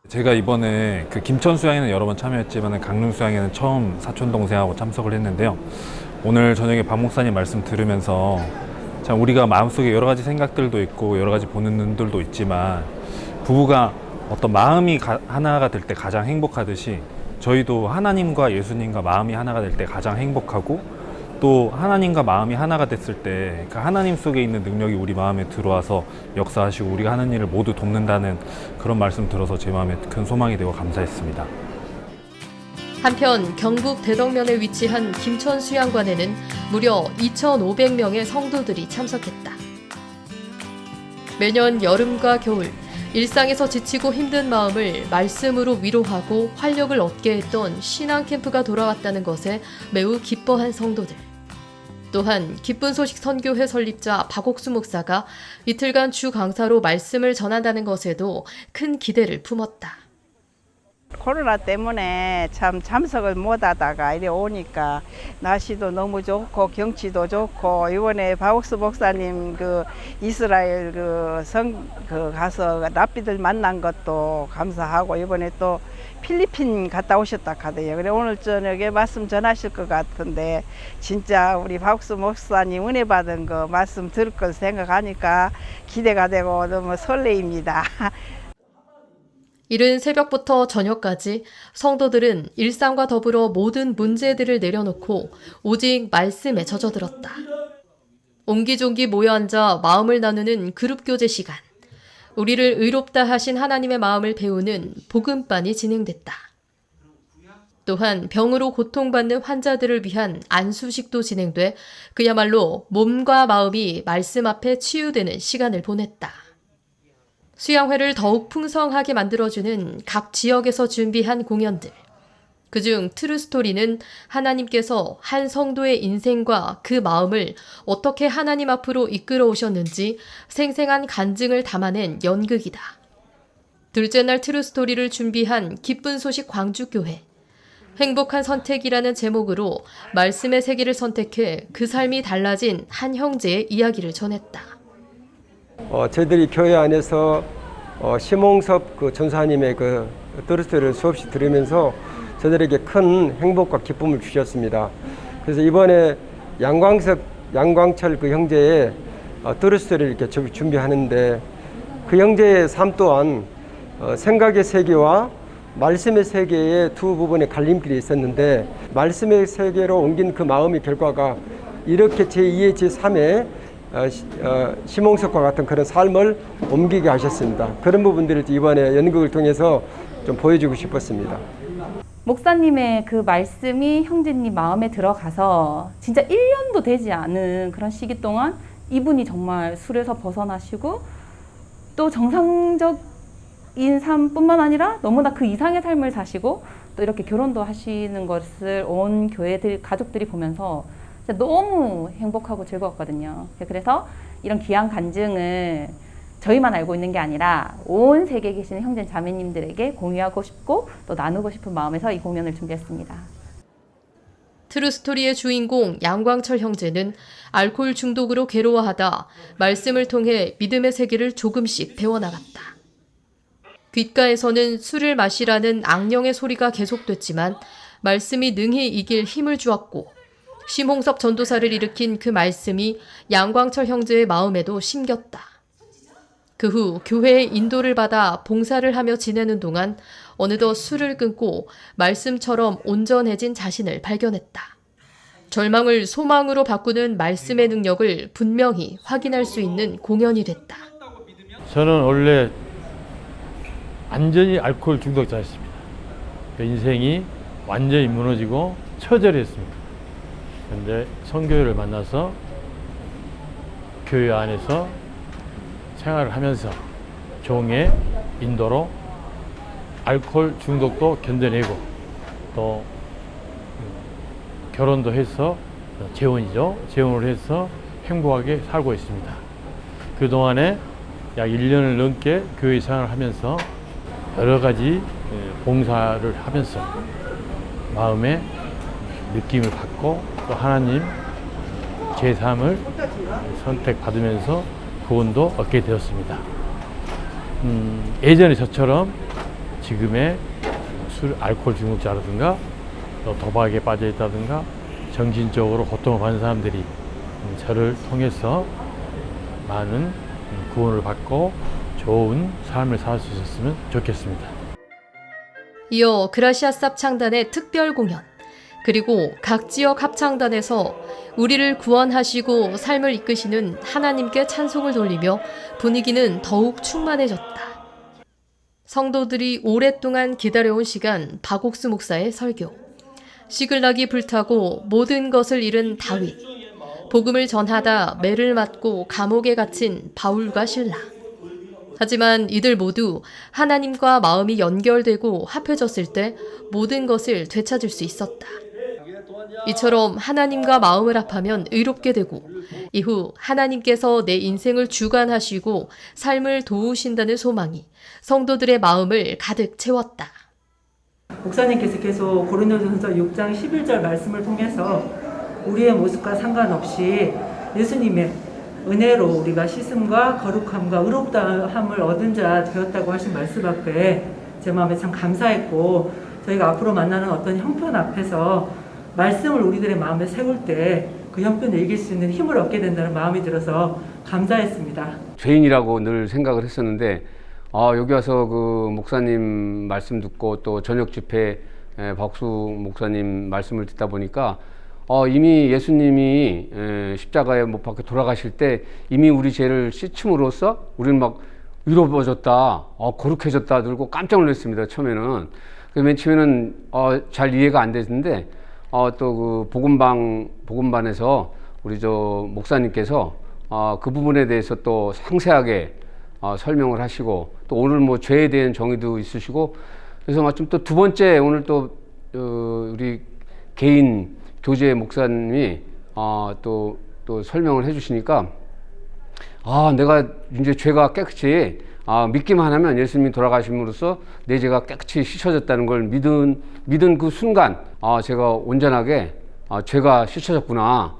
제가 이번에 그 김천 수양에는 여러 번 참여했지만 강릉 수양에는 처음 사촌 동생하고 참석을 했는데요. 오늘 저녁에 박 목사님 말씀 들으면서 참 우리가 마음속에 여러 가지 생각들도 있고 여러 가지 보는 눈들도 있지만 부부가 어떤 마음이 하나가 될 때 가장 행복하듯이 저희도 하나님과 예수님과 마음이 하나가 될 때 가장 행복하고, 또 하나님과 마음이 하나가 됐을 때 그 하나님 속에 있는 능력이 우리 마음에 들어와서 역사하시고 우리가 하는 일을 모두 돕는다는 그런 말씀 들어서 제 마음에 큰 소망이 되고 감사했습니다. 한편 경북 대덕면에 위치한 김천 수양관에는 무려 2,500명의 성도들이 참석했다. 매년 여름과 겨울 일상에서 지치고 힘든 마음을 말씀으로 위로하고 활력을 얻게 했던 신앙 캠프가 돌아왔다는 것에 매우 기뻐한 성도들. 또한 기쁜 소식 선교회 설립자 박옥수 목사가 이틀간 주 강사로 말씀을 전한다는 것에도 큰 기대를 품었다. 코로나 때문에 참 참석을 못하다가 이래 오니까 날씨도 너무 좋고 경치도 좋고, 이번에 박옥수 목사님 그 이스라엘 가서 랍비들 만난 것도 감사하고, 이번에 또 필리핀 갔다 오셨다 하대요. 그래 오늘 저녁에 말씀 전하실 것 같은데 진짜 우리 박옥수 목사님 은혜 받은 거 말씀 들을 걸 생각하니까 기대가 되고 너무 설레입니다. 이른 새벽부터 저녁까지 성도들은 일상과 더불어 모든 문제들을 내려놓고 오직 말씀에 젖어들었다. 옹기종기 모여앉아 마음을 나누는 그룹교제 시간, 우리를 의롭다 하신 하나님의 마음을 배우는 복음반이 진행됐다. 또한 병으로 고통받는 환자들을 위한 안수식도 진행돼 그야말로 몸과 마음이 말씀 앞에 치유되는 시간을 보냈다. 수양회를 더욱 풍성하게 만들어주는 각 지역에서 준비한 공연들. 그중 트루스토리는 하나님께서 한 성도의 인생과 그 마음을 어떻게 하나님 앞으로 이끌어 오셨는지 생생한 간증을 담아낸 연극이다. 둘째 날 트루스토리를 준비한 기쁜 소식 광주교회. 행복한 선택이라는 제목으로 말씀의 세계를 선택해 그 삶이 달라진 한 형제의 이야기를 전했다. 저희들이 교회 안에서 심홍섭 그 전사님의 그 트루스토리를 수없이 들으면서 저들에게 큰 행복과 기쁨을 주셨습니다. 그래서 이번에 양광철 그 형제의 트루스토리를 이렇게 준비하는데, 그 형제의 삶 또한 생각의 세계와 말씀의 세계의 두 부분의 갈림길이 있었는데, 말씀의 세계로 옮긴 그 마음의 결과가 이렇게 제2의 제3의 심홍석과 같은 그런 삶을 옮기게 하셨습니다. 그런 부분들을 이번에 연극을 통해서 좀 보여주고 싶었습니다. 목사님의 그 말씀이 형제님 마음에 들어가서 진짜 1년도 되지 않은 그런 시기 동안 이분이 정말 술에서 벗어나시고 또 정상적인 삶뿐만 아니라 너무나 그 이상의 삶을 사시고 또 이렇게 결혼도 하시는 것을 온 교회들 가족들이 보면서 진짜 너무 행복하고 즐거웠거든요. 그래서 이런 귀한 간증을 저희만 알고 있는 게 아니라 온 세계에 계시는 형제 자매님들에게 공유하고 싶고 또 나누고 싶은 마음에서 이 공연을 준비했습니다. 트루스토리의 주인공 양광철 형제는 알코올 중독으로 괴로워하다 말씀을 통해 믿음의 세계를 조금씩 배워나갔다. 귓가에서는 술을 마시라는 악령의 소리가 계속됐지만 말씀이 능히 이길 힘을 주었고, 심홍섭 전도사를 일으킨 그 말씀이 양광철 형제의 마음에도 심겼다. 그 후 교회의 인도를 받아 봉사를 하며 지내는 동안 어느덧 술을 끊고 말씀처럼 온전해진 자신을 발견했다. 절망을 소망으로 바꾸는 말씀의 능력을 분명히 확인할 수 있는 공연이 됐다. 저는 원래 완전히 알코올 중독자였습니다. 인생이 완전히 무너지고 처절했습니다. 그런데 선교회를 만나서 교회 안에서 생활을 하면서 종의 인도로 알코올 중독도 견뎌내고 또 결혼도 해서 재혼을 해서 행복하게 살고 있습니다. 그동안에 약 1년을 넘게 교회 생활을 하면서 여러 가지 봉사를 하면서 마음의 느낌을 받고 또 하나님 제 삶을 선택받으면서 구원도 얻게 되었습니다. 예전에 저처럼 지금의 알코올 중독자라든가 또 도박에 빠져 있다든가 정신적으로 고통을 받는 사람들이 저를 통해서 많은 구원을 받고 좋은 삶을 살 수 있었으면 좋겠습니다. 이어 그라시아 쌉 창단의 특별 공연, 그리고 각 지역 합창단에서 우리를 구원하시고 삶을 이끄시는 하나님께 찬송을 돌리며 분위기는 더욱 충만해졌다. 성도들이 오랫동안 기다려온 시간, 박옥수 목사의 설교. 시글락이 불타고 모든 것을 잃은 다윗. 복음을 전하다 매를 맞고 감옥에 갇힌 바울과 실라. 하지만 이들 모두 하나님과 마음이 연결되고 합해졌을 때 모든 것을 되찾을 수 있었다. 이처럼 하나님과 마음을 합하면 의롭게 되고 이후 하나님께서 내 인생을 주관하시고 삶을 도우신다는 소망이 성도들의 마음을 가득 채웠다. 목사님께서 계속 고린도전서 6장 11절 말씀을 통해서 우리의 모습과 상관없이 예수님의 은혜로 우리가 씻음과 거룩함과 의롭다함을 얻은 자 되었다고 하신 말씀 앞에 제 마음에 참 감사했고, 저희가 앞으로 만나는 어떤 형편 앞에서 말씀을 우리들의 마음에 세울 때 그 형편을 이길 수 있는 힘을 얻게 된다는 마음이 들어서 감사했습니다. 죄인이라고 늘 생각을 했었는데 여기 와서 그 목사님 말씀 듣고 또 저녁 집회 박수 목사님 말씀을 듣다 보니까 이미 예수님이 십자가에 못 박혀 돌아가실 때 이미 우리 죄를 씻음으로써 우리는 막 위로워졌다, 거룩해졌다 들고 깜짝 놀랐습니다. 처음에는. 맨 처음에는 잘 이해가 안 됐는데 또 그 복음반에서 우리 저 목사님께서 그 부분에 대해서 또 상세하게 설명을 하시고 또 오늘 뭐 죄에 대한 정의도 있으시고 그래서 마침 또 두 번째 오늘 또 우리 개인 교제 목사님이 또 설명을 해주시니까 내가 이제 죄가 깨끗이 믿기만 하면 예수님이 돌아가심으로써 내 죄가 깨끗이 씻어졌다는 걸 믿은 그 순간 제가 온전하게 죄가 씻어졌구나,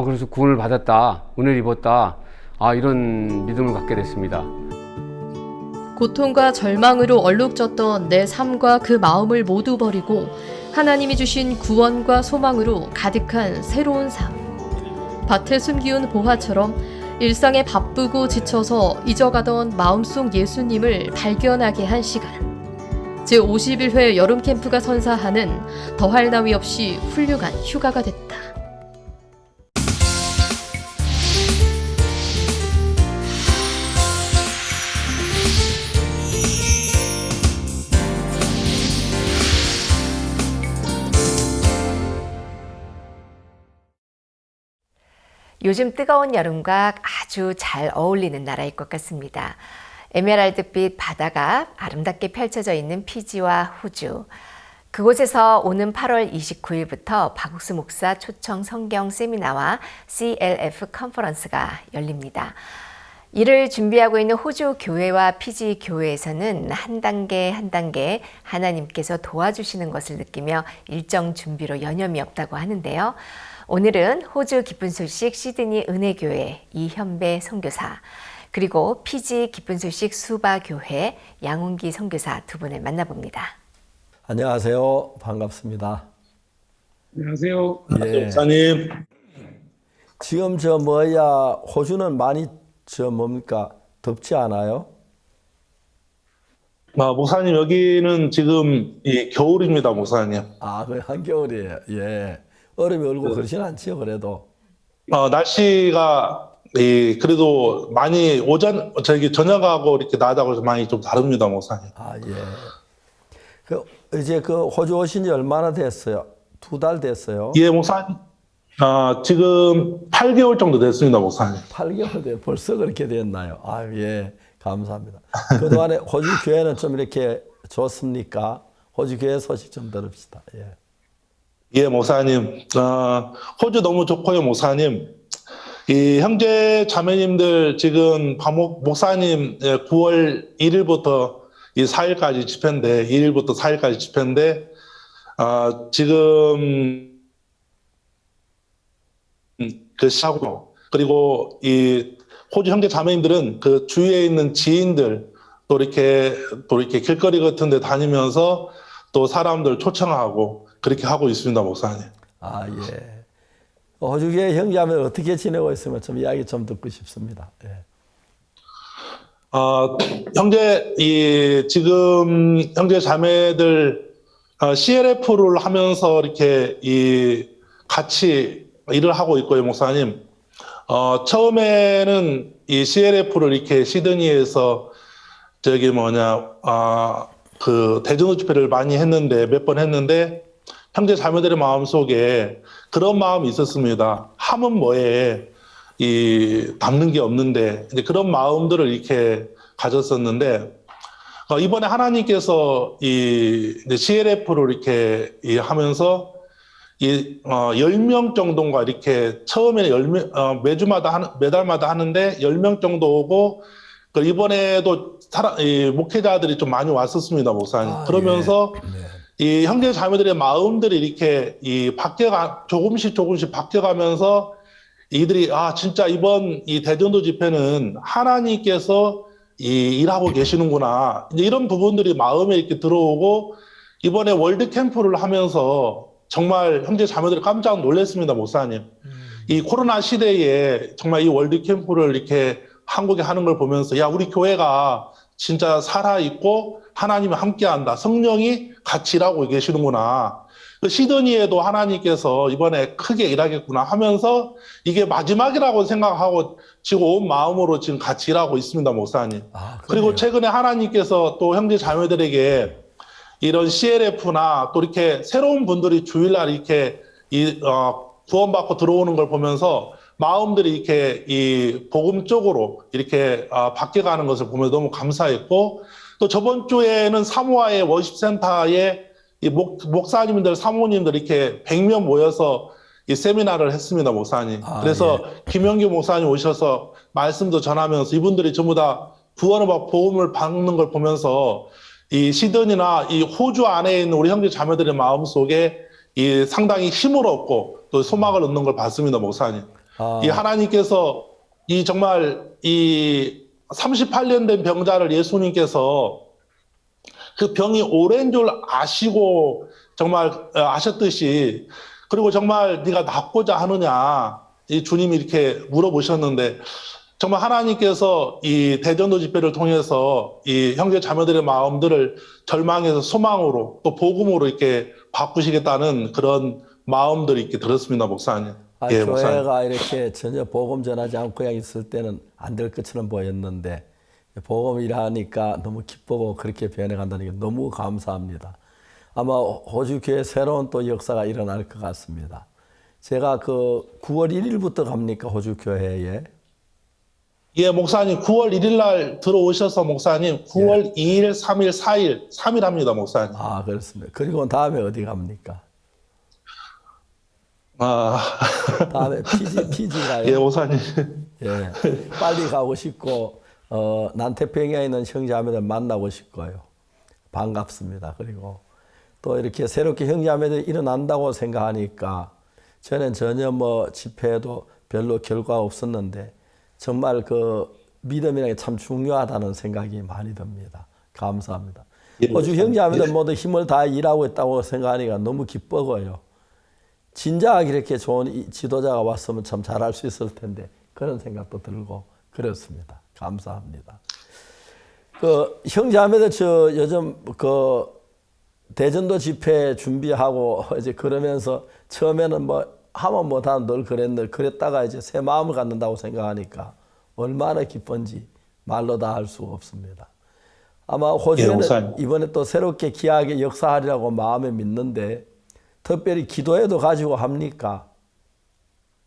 그래서 구원을 받았다, 은혜를 입었다, 이런 믿음을 갖게 됐습니다. 고통과 절망으로 얼룩졌던 내 삶과 그 마음을 모두 버리고 하나님이 주신 구원과 소망으로 가득한 새로운 삶. 밭에 숨기운 보화처럼 일상에 바쁘고 지쳐서 잊어가던 마음속 예수님을 발견하게 한 시간. 제51회 여름 캠프가 선사하는 더할 나위 없이 훌륭한 휴가가 됐다. 요즘 뜨거운 여름과 아주 잘 어울리는 나라일 것 같습니다. 에메랄드빛 바다가 아름답게 펼쳐져 있는 피지와 호주. 그곳에서 오는 8월 29일부터 박옥수 목사 초청 성경 세미나와 CLF 컨퍼런스가 열립니다. 이를 준비하고 있는 호주 교회와 피지 교회에서는 한 단계 한 단계 하나님께서 도와주시는 것을 느끼며 일정 준비로 여념이 없다고 하는데요. 오늘은 호주 기쁜 소식 시드니 은혜교회 이현배 선교사, 그리고 피지 기쁜 소식 수바교회 양운기 선교사 두 분을 만나봅니다. 안녕하세요. 반갑습니다. 안녕하세요. 예. 목사님. 지금 호주는 많이 뭡니까? 덥지 않아요? 목사님 여기는 지금 겨울입니다, 목사님. 아, 그 한겨울이에요. 예. 얼음이 얼고 그러진 않지요, 그래도. 날씨가 그래도 많이 저녁하고 이렇게 낮하고 좀 많이 좀 다릅니다, 목사님. 아, 예. 이제 호주 오신 지 얼마나 됐어요? 2달 됐어요? 예, 목사님. 지금 8개월 정도 됐습니다, 목사님. 8개월 됐 벌써 그렇게 됐나요? 아, 예. 감사합니다. 그동안에 호주 교회는 좀 이렇게 좋습니까? 호주 교회 소식 좀 들읍시다. 예. 예, 목사님. 호주 너무 좋고요, 목사님. 이 형제 자매님들 지금 목사님 9월 1일부터 4일까지 집회인데, 1일부터 4일까지 집회인데, 지금 시하고, 그리고 이 호주 형제 자매님들은 그 주위에 있는 지인들 또 이렇게 길거리 같은 데 다니면서 또 사람들 초청하고 그렇게 하고 있습니다, 목사님. 아, 예. 호주교회 형제자매 어떻게 지내고 있으면 좀 이야기 좀 듣고 싶습니다. 예. 지금 형제 자매들 CLF를 하면서 이렇게 같이 일을 하고 있고요, 목사님. 처음에는 이 CLF를 이렇게 시드니에서 대전도 집회를 많이 했는데, 몇 번 했는데, 형제 자매들의 마음속에 그런 마음이 있었습니다. 하면 뭐해, 담는 게 없는데, 이제 그런 마음들을 이렇게 가졌었는데, 이번에 하나님께서 CLF를 이렇게 하면서 10명 정도가 이렇게 처음에는 매달마다 하는데 10명 정도 오고, 이번에도 목회자들이 좀 많이 왔었습니다, 목사님. 그러면서 이 형제 자매들의 마음들이 이렇게 조금씩 바뀌어가면서 이들이 진짜 이번 이 대전도 집회는 하나님께서 일하고 계시는구나. 이제 이런 부분들이 마음에 이렇게 들어오고, 이번에 월드 캠프를 하면서 정말 형제 자매들이 깜짝 놀랐습니다, 목사님. 이 코로나 시대에 정말 이 월드 캠프를 이렇게 한국에 하는 걸 보면서, 야, 우리 교회가 진짜 살아있고 하나님이 함께한다. 성령이 같이 일하고 계시는구나. 시드니에도 하나님께서 이번에 크게 일하겠구나 하면서 이게 마지막이라고 생각하고 지금 온 마음으로 지금 같이 일하고 있습니다, 목사님. 그리고 최근에 하나님께서 또 형제 자매들에게 이런 CLF나 또 이렇게 새로운 분들이 주일날 이렇게 구원받고 들어오는 걸 보면서 마음들이 이렇게 이 복음 쪽으로 이렇게 바뀌어가는 것을 보면서 너무 감사했고, 또 저번 주에는 사모아의 워십센터에 이 목사님들, 사모님들 이렇게 100명 모여서 이 세미나를 했습니다, 목사님. 그래서 김영규 목사님 오셔서 말씀도 전하면서 이분들이 전부 다 구원을 받고 복음을 받는 걸 보면서 이 시드니나 이 호주 안에 있는 우리 형제 자매들의 마음 속에 이 상당히 힘을 얻고 또 소망을 얻는 걸 봤습니다, 목사님. 이 하나님께서 이 정말 이 38년 된 병자를 예수님께서 그 병이 오랜 줄 아시고 정말 아셨듯이, 그리고 정말 네가 낫고자 하느냐 이 주님이 이렇게 물어보셨는데, 정말 하나님께서 이 대전도 집회를 통해서 이 형제 자매들의 마음들을 절망에서 소망으로 또 복음으로 이렇게 바꾸시겠다는 그런 마음들이 이렇게 들었습니다, 목사님. 예, 교회가 목사님. 이렇게 전혀 복음 전하지 않고 그냥 있을 때는 안 될 것처럼 보였는데, 복음 일하니까 너무 기쁘고 그렇게 변해간다는 게 너무 감사합니다. 아마 호주 교회 새로운 또 역사가 일어날 것 같습니다. 제가 9월 1일부터 갑니까, 호주 교회에? 예, 목사님 9월 1일 날 들어오셔서 목사님 9월 2일, 3일, 4일, 3일 합니다, 목사님. 아, 그렇습니다. 그리고 다음에 어디 갑니까? 다음에 피지가요? 예, 목사님. 예, 빨리 가고 싶고, 난태평양에 있는 형제자매들 만나고 싶고요. 반갑습니다. 그리고 또 이렇게 새롭게 형제자매들이 일어난다고 생각하니까 저는 전혀 집회에도 별로 결과가 없었는데 정말 믿음이라는 게 참 중요하다는 생각이 많이 듭니다. 감사합니다. 호주 형제자매들 모두 힘을 다해 일하고 있다고 생각하니까 너무 기뻐요. 진작 이렇게 좋은 지도자가 왔으면 참 잘할 수 있을 텐데 그런 생각도 들고 그렇습니다. 감사합니다. 그 형제자매들 저 요즘 그 대전도 집회 준비하고 이제 그러면서 처음에는 뭐 하면 뭐다 늘 그랬다가 이제 새 마음을 갖는다고 생각하니까 얼마나 기쁜지 말로 다 할 수 없습니다. 아마 호주에는 이번에 또 새롭게 귀하게 역사하리라고 마음에 믿는데 특별히 기도회도 가지고 합니까?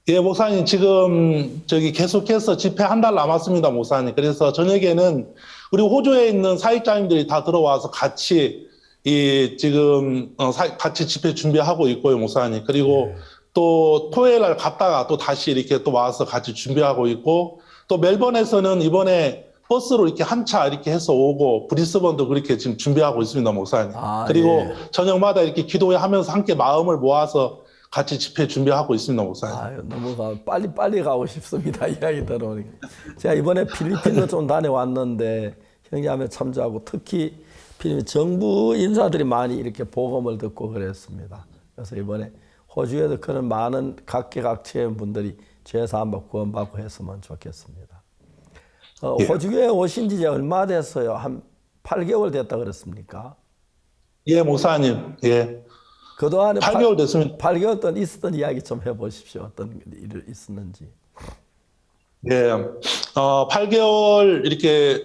예, 목사님 지금 저기 계속해서 집회 한 달 남았습니다, 목사님. 그래서 저녁에는 우리 호주에 있는 사역자님들이 다 들어와서 같이 지금 같이 집회 준비하고 있고요, 목사님. 그리고 또 토요일 날 갔다가 또 다시 이렇게 또 와서 같이 준비하고 있고, 또 멜번에서는 이번에 버스로 이렇게 한 차 이렇게 해서 오고, 브리스번도 그렇게 지금 준비하고 있습니다, 목사님. 그리고 저녁마다 이렇게 기도회 하면서 함께 마음을 모아서 같이 집회 준비하고 있습니다, 목사님. 아유, 너무 빨리 가고 싶습니다. 이야기 들어오니까. 제가 이번에 필리핀도 좀 다녀왔는데 형제자매 참조하고 특히 필리핀 정부 인사들이 많이 이렇게 복음을 듣고 그랬습니다. 그래서 이번에 호주에도 그런 많은 각계각층의 분들이 죄사함받고 구원받고 했으면 좋겠습니다. 호주에 오신 지 이제 얼마 됐어요? 한 8개월 됐다 그랬습니까? 예, 목사님. 예. 그동안에 8개월 됐습니다. 8개월 동안 있었던 이야기 좀 해보십시오. 어떤 일이 있었는지. 예, 8개월 이렇게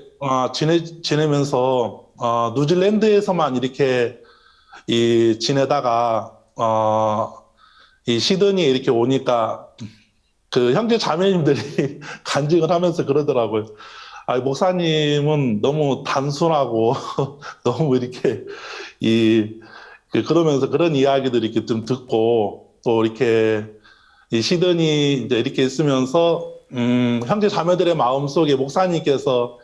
지내면서 뉴질랜드에서만 이렇게 지내다가 이 시드니에 이렇게 오니까 그 형제 자매님들이 간증을 하면서 그러더라고요. 목사님은 너무 단순하고 너무 이렇게 그러면서 그런 이야기들 이렇게 좀 듣고 또 이렇게 이 시드니 이제 이렇게 있으면서 형제 자매들의 마음속에 목사님께서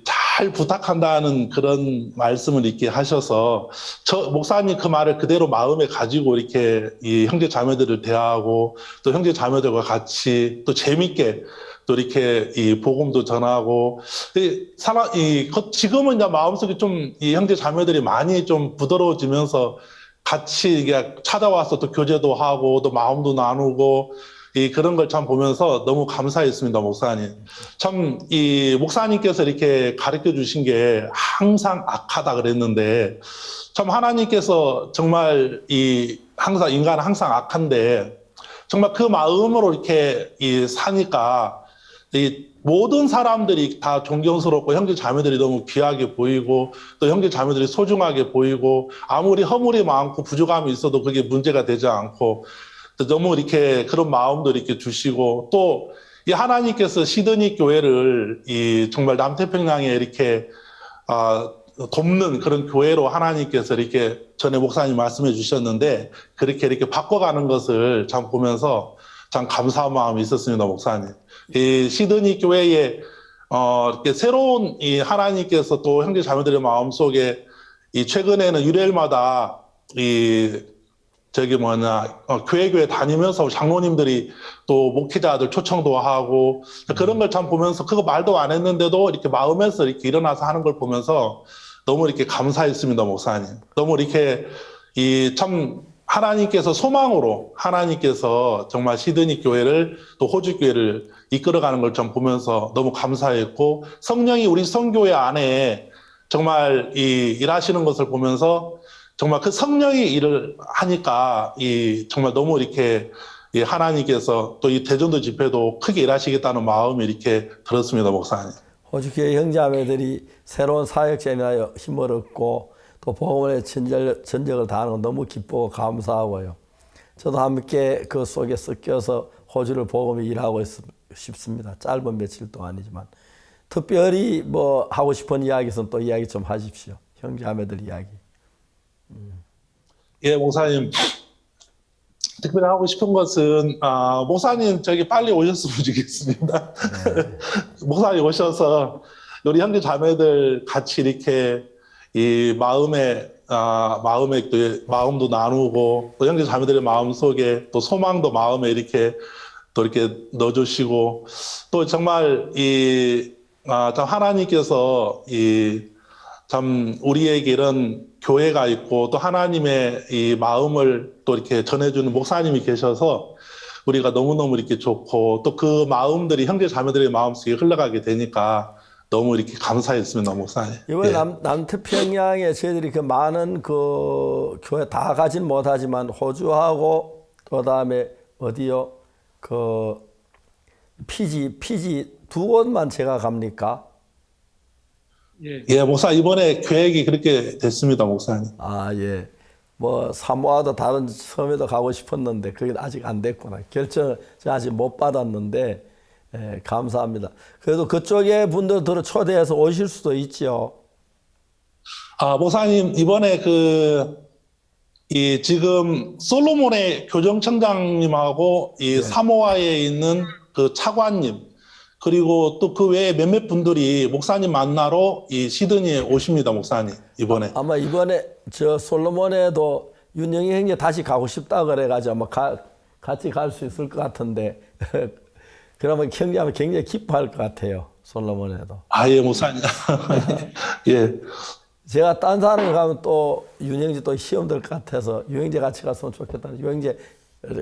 잘 부탁한다는 그런 말씀을 이렇게 하셔서 목사님 그 말을 그대로 마음에 가지고 이렇게 이 형제 자매들을 대하고 또 형제 자매들과 같이 또 재밌게 또 이렇게 이 복음도 전하고 지금은 이제 마음속에 좀 이 형제 자매들이 많이 좀 부드러워지면서 같이 이게 찾아와서 또 교제도 하고 또 마음도 나누고 그런 걸 참 보면서 너무 감사했습니다, 목사님. 참 이 목사님께서 이렇게 가르쳐 주신 게 항상 악하다 그랬는데 참 하나님께서 정말 항상 인간은 항상 악한데 정말 그 마음으로 이렇게 사니까 모든 사람들이 다 존경스럽고 형제 자매들이 너무 귀하게 보이고 또 형제 자매들이 소중하게 보이고 아무리 허물이 많고 부족함이 있어도 그게 문제가 되지 않고 너무 이렇게 그런 마음도 이렇게 주시고 또 이 하나님께서 시드니 교회를 정말 남태평양에 이렇게 돕는 그런 교회로 하나님께서 이렇게 전에 목사님 말씀해 주셨는데 그렇게 이렇게 바꿔가는 것을 참 보면서 참 감사한 마음이 있었습니다, 목사님. 이 시드니 교회에 이렇게 새로운 하나님께서 또 형제 자매들의 마음 속에 최근에는 유래일마다 교회 다니면서 장로님들이 또 목회자들 초청도 하고 그런 걸 참 보면서 그거 말도 안 했는데도 이렇게 마음에서 이렇게 일어나서 하는 걸 보면서 너무 이렇게 감사했습니다, 목사님. 너무 이렇게 참 하나님께서 소망으로 하나님께서 정말 시드니 교회를 또 호주 교회를 이끌어가는 걸 좀 보면서 너무 감사했고 성령이 우리 선교회 안에 정말 일하시는 것을 보면서 정말 그 성령이 일을 하니까 정말 너무 이렇게 하나님께서 또 이 대전도 집회도 크게 일하시겠다는 마음이 이렇게 들었습니다, 목사님. 호주교회 형제자매들이 새로운 사역자에 인하여 힘을 얻고 또 복음의 전적을 다하는 건 너무 기쁘고 감사하고요. 저도 함께 그 속에 섞여서 호주를 복음이 일하고 싶습니다. 짧은 며칠 동안이지만 특별히 뭐 하고 싶은 이야기 있으면 또 이야기 좀 하십시오. 형제자매들 이야기. 예, 목사님. 특별히 하고 싶은 것은 목사님 저기 빨리 오셨으면 좋겠습니다. 네. 목사님 오셔서 우리 형제 자매들 같이 이렇게 마음도 나누고 또 형제 자매들의 마음 속에 또 소망도 마음에 이렇게 또 이렇게 넣어주시고 또 정말 참 하나님께서 참 우리에게 이런 교회가 있고 또 하나님의 이 마음을 또 이렇게 전해주는 목사님이 계셔서 우리가 너무너무 이렇게 좋고 또 그 마음들이 형제 자매들의 마음속에 흘러가게 되니까 너무 이렇게 감사했습니다, 목사님. 이번에 예. 남태평양에 저희들이 그 많은 그 교회 다 가진 못하지만 호주하고 또 다음에 어디요? 그 피지 두 곳만 제가 갑니까? 예, 목사 이번에 계획이 그렇게 됐습니다, 목사님. 아, 예. 뭐 사모아도 다른 섬에도 가고 싶었는데 그게 아직 안 됐구나. 결정을 아직 못 받았는데 예, 감사합니다. 그래도 그쪽에 분들을 초대해서 오실 수도 있죠. 아, 목사님 이번에 이 지금 솔로몬의 교정청장님하고 이 사모아에 있는 그 차관님 그리고 또 그 외에 몇몇 분들이 목사님 만나러 이 시드니에 오십니다, 목사님 이번에. 아마 이번에 저 솔로몬에도 윤영희 형제 다시 가고 싶다 그래가지고 아마 같이 갈 수 있을 것 같은데 그러면 형제하면 굉장히 기뻐할 것 같아요, 솔로몬에도. 아, 예, 목사님. 예. 제가 딴 사람에 가면 또 윤영재 또 시험 들 것 같아서 유영재 같이 갔으면 좋겠다. 유영재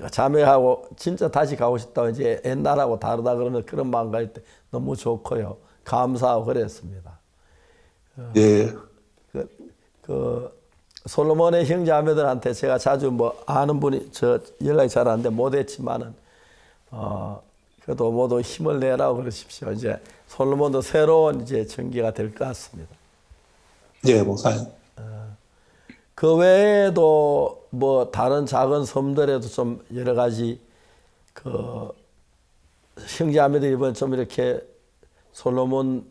자매하고 진짜 다시 가고 싶다고 이제 옛날하고 다르다 그러면 그런 마음 가질 때 너무 좋고요. 감사하고 그랬습니다. 예. 솔로몬의 형제자매들한테 제가 자주 뭐 아는 분이 저 연락이 잘 안 돼 못했지만은 그래도 모두 힘을 내라고 그러십시오. 이제 솔로몬도 새로운 이제 전기가 될 것 같습니다. 예, 목사님. 그 외에도 뭐 다른 작은 섬들에도 좀 여러 가지 그 형제자매들이 이번 좀 이렇게 솔로몬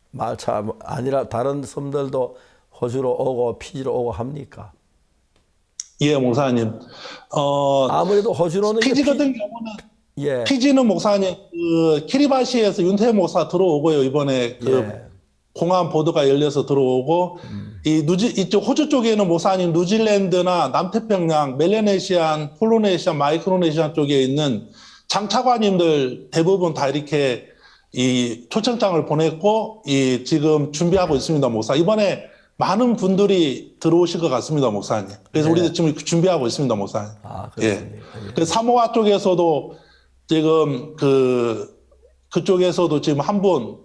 말차 아니라 다른 섬들도 호주로 오고 피지로 오고 합니까? 예, 목사님. 아무래도 호주로는 피지 같은 경우는 예. 피지는 목사님 그 키리바시에서 윤태 목사 들어오고요. 이번에 공항 보도가 열려서 들어오고 이쪽 호주 쪽에는 목사님 뉴질랜드나 남태평양, 멜라네시안, 폴리네시아, 마이크로네시아 쪽에 있는 장차관님들 대부분 다 이렇게 이 초청장을 보냈고 이 지금 준비하고 있습니다, 목사. 이번에 많은 분들이 들어오실 것 같습니다, 목사님. 그래서 우리도 지금 준비하고 있습니다, 목사님. 예. 그 사모아 쪽에서도 지금 그쪽에서도 지금 한 분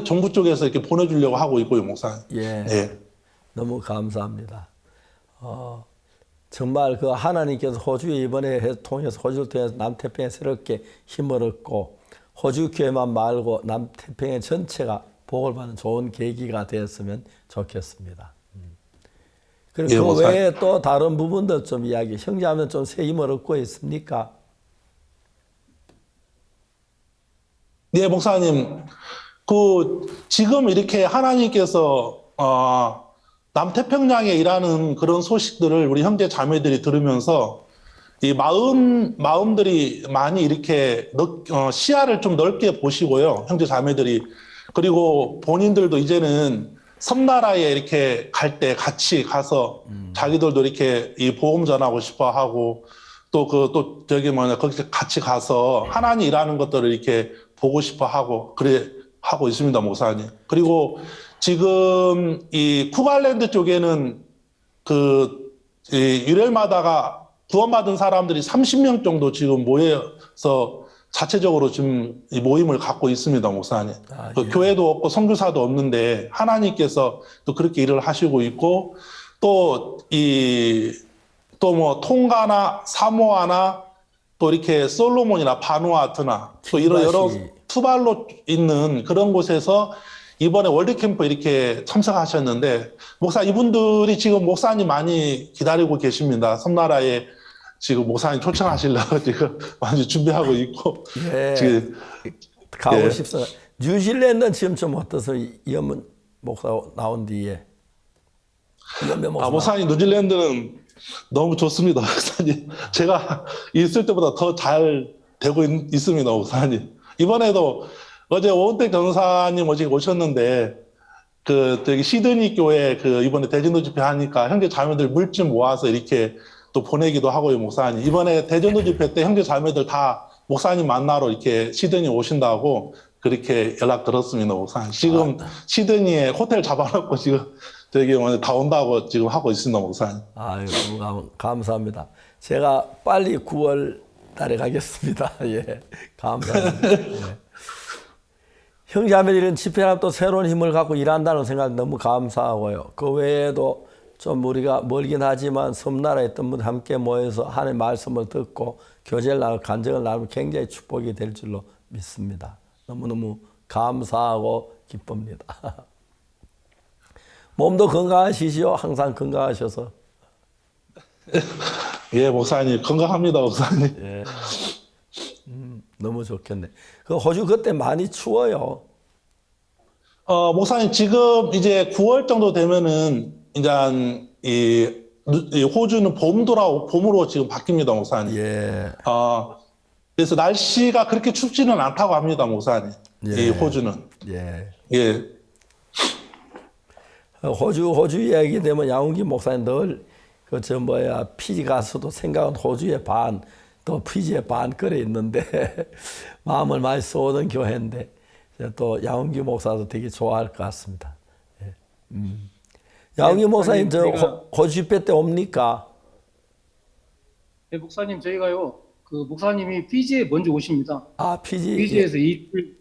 정부 쪽에서 이렇게 보내주려고 하고 있고요, 목사님. 예. 예. 너무 감사합니다. 정말 그 하나님께서 호주에 이번에 통해서 호주를 통해서 남태평에 새롭게 힘을 얻고 호주 교회만 말고 남태평의 전체가 복을 받는 좋은 계기가 되었으면 좋겠습니다. 그리고 예, 그 목사님. 외에 또 다른 부분도 좀 이야기, 형제하면 좀 새 힘을 얻고 있습니까? 네, 목사님. 지금 이렇게 하나님께서, 남태평양에 일하는 그런 소식들을 우리 형제 자매들이 들으면서 이 마음들이 많이 이렇게 시야를 좀 넓게 보시고요. 형제 자매들이. 그리고 본인들도 이제는 섬나라에 이렇게 갈 때 같이 가서 자기들도 이렇게 이 복음 전하고 싶어 하고 거기 같이 가서 하나님 일하는 것들을 이렇게 보고 싶어 하고 하고 있습니다, 목사님. 그리고 지금 이 쿠발랜드 쪽에는 일요일마다가 구원받은 사람들이 30명 정도 지금 모여서 자체적으로 지금 이 모임을 갖고 있습니다, 목사님. 교회도 없고 선교사도 없는데 하나님께서 또 그렇게 일을 하시고 있고 또 뭐 통가나 사모아나 또 이렇게 솔로몬이나 바누아투나 또 이런 여러 투발로 있는 그런 곳에서 이번에 월드캠프 이렇게 참석하셨는데 목사 이분들이 지금 목사님 많이 기다리고 계십니다. 섬나라에 지금 목사님 초청하시려고 지금 완전 준비하고 있고 지금 가고 싶습니다. 뉴질랜드는 지금 좀 어떠세요? 이현문 목사 나온 뒤에. 목사님 뉴질랜드는 너무 좋습니다, 목사님. 제가 있을 때보다 더 잘 되고 있습니다, 목사님. 이번에도 어제 오은택 전사님 오셨는데 저기 시드니 교회 이번에 대전도 집회 하니까 형제 자매들 물품 모아서 이렇게 또 보내기도 하고요, 목사님. 이번에 대전도 집회 때 형제 자매들 다 목사님 만나러 이렇게 시드니 오신다고 그렇게 연락 들었습니다, 목사님. 지금 시드니에 호텔 잡아놓고 지금 다 온다고 지금 하고 있습니다, 목사님. 아유, 너무 감사합니다. 제가 빨리 9월 따라가겠습니다. 예, 감사합니다. 예. 형제자매들 이런 집회하면 또 새로운 힘을 갖고 일한다는 생각 너무 감사하고요. 그 외에도 좀 우리가 멀긴 하지만 섬나라에 있던 분들 함께 모여서 하나님의 말씀을 듣고 교제를 나누고 간증을 나누면 굉장히 축복이 될 줄로 믿습니다. 너무너무 감사하고 기쁩니다. 몸도 건강하시죠? 항상 건강하셔서. 예, 목사님 건강합니다, 목사님. 예. 너무 좋겠네. 그 호주 그때 많이 추워요. 목사님 지금 이제 9월 정도 되면은 이제 이 호주는 봄으로 지금 바뀝니다, 목사님. 예. 그래서 날씨가 그렇게 춥지는 않다고 합니다, 목사님. 예. 이 호주는. 예. 예. 호주 이야기 되면 양웅기 목사님 늘 피지 가서도 생각은 호주의 반, 또 피지의 반 그래 있는데 마음을 많이 쏟은 교회인데 또 양웅기 목사도 되게 좋아할 것 같습니다. 예. 양웅기 목사님 호주 집회 때 옵니까? 네, 목사님 저희가요. 그 목사님이 피지에 먼저 오십니다. 아, 피지에서 이틀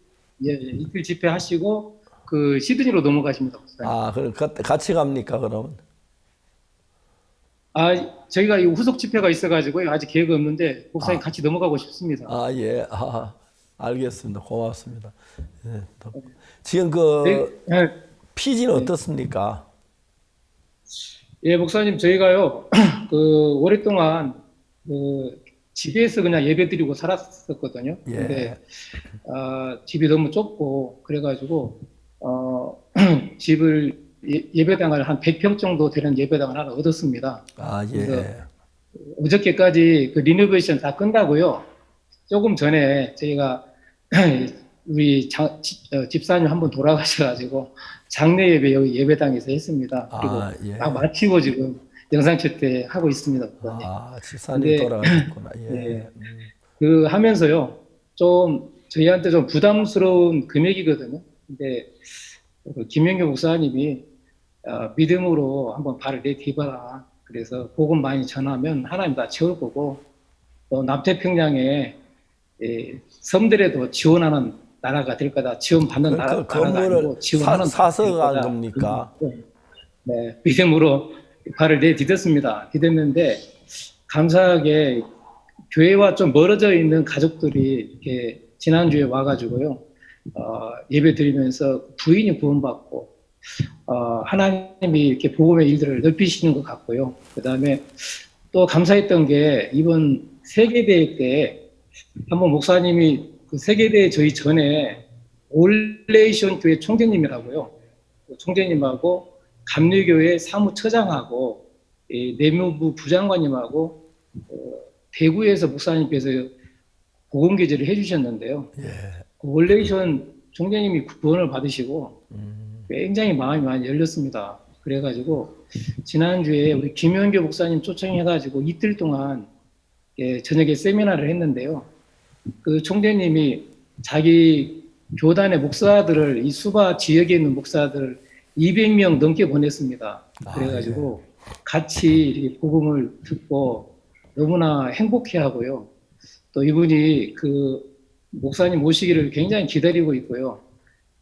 집회하시고 그 시드니로 넘어가십니다, 목사님. 아, 그럼 같이 갑니까, 그러면? 저희가 이 후속 집회가 있어가지고 아직 계획이 없는데 목사님 같이 넘어가고 싶습니다. 예. 알겠습니다. 고맙습니다. 예. 지금 피지는 어떻습니까? 예, 목사님 저희가요 그 오랫동안 그 집에서 그냥 예배드리고 살았었거든요. 예. 근데 집이 너무 좁고 그래가지고 집을 예배당을 한 100평 정도 되는 예배당을 하나 얻었습니다. 예. 어저께까지 그 리노베이션 다 끝나고요. 조금 전에 저희가 우리 집사님 한번 돌아가셔가지고 장례 예배 여기 예배당에서 했습니다. 그리고 다 마치고 지금 영상 채택 하고 있습니다. 집사님 돌아가셨구나. 예. 그 하면서요, 좀 저희한테 좀 부담스러운 금액이거든요. 근데 김영규 목사님이 믿음으로 한번 발을 내디봐라. 그래서 복음 많이 전하면 하나님 다 채울 거고 또 남태평양에 섬들에도 지원하는 나라가 될 거다. 지원받는 나라가 아니고 지원하는 사서가 겁니까? 네, 믿음으로 발을 내딛었습니다. 디뎠는데 감사하게 교회와 좀 멀어져 있는 가족들이 이렇게 지난주에 와가지고요. 예배 드리면서 부인이 구원받고 하나님이 이렇게 복음의 일들을 넓히시는 것 같고요. 그 다음에 또 감사했던 게 이번 세계대회 때 한번 목사님이 그 세계대회 저희 전에 올레이션 교회 총재님이라고요. 그 총재님하고 감리교회 사무처장하고 내무부 부장관님하고 대구에서 목사님께서 복음기제를 해주셨는데요. 그 올레이션 총재님이 구원을 받으시고 굉장히 마음이 많이 열렸습니다. 그래가지고 지난주에 우리 김현교 목사님 초청해가지고 이틀 동안 저녁에 세미나를 했는데요. 그 총재님이 자기 교단의 목사들을 이 수바 지역에 있는 목사들을 200명 넘게 보냈습니다. 그래가지고 같이 이렇게 복음을 듣고 너무나 행복해하고요. 또 이분이 그 목사님 모시기를 굉장히 기다리고 있고요.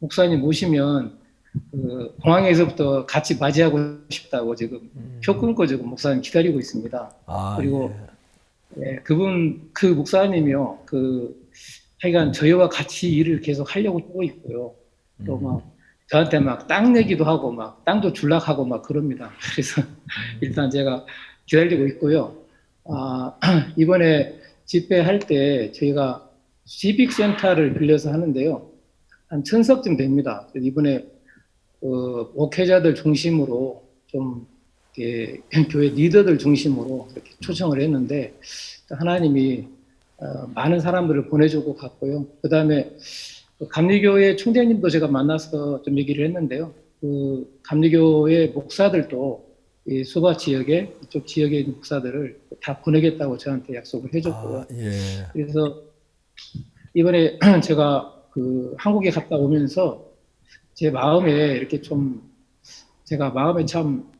목사님 모시면 그 공항에서부터 같이 맞이하고 싶다고 지금 표 끊고 지금 목사님 기다리고 있습니다. 그리고 그 목사님이요, 하여간 저희와 같이 일을 계속 하려고 하고 있고요. 또 막 저한테 막 땅 내기도 하고 막 땅도 줄락하고 막 그럽니다. 그래서 일단 제가 기다리고 있고요. 이번에 집회할 때 저희가 시빅센터를 빌려서 하는데요. 한 1000석쯤 됩니다. 이번에 목회자들 중심으로 좀 교회 리더들 중심으로 이렇게 초청을 했는데 하나님이 많은 사람들을 보내주고 갔고요. 그 다음에 감리교회 총재님도 제가 만나서 좀 얘기를 했는데요. 그 감리교회 목사들도 이 수바 지역에 이쪽 지역에 있는 목사들을 다 보내겠다고 저한테 약속을 해줬고요. 그래서 이번에 제가 그 한국에 갔다 오면서 제 마음에 이렇게 좀 제가 마음에 참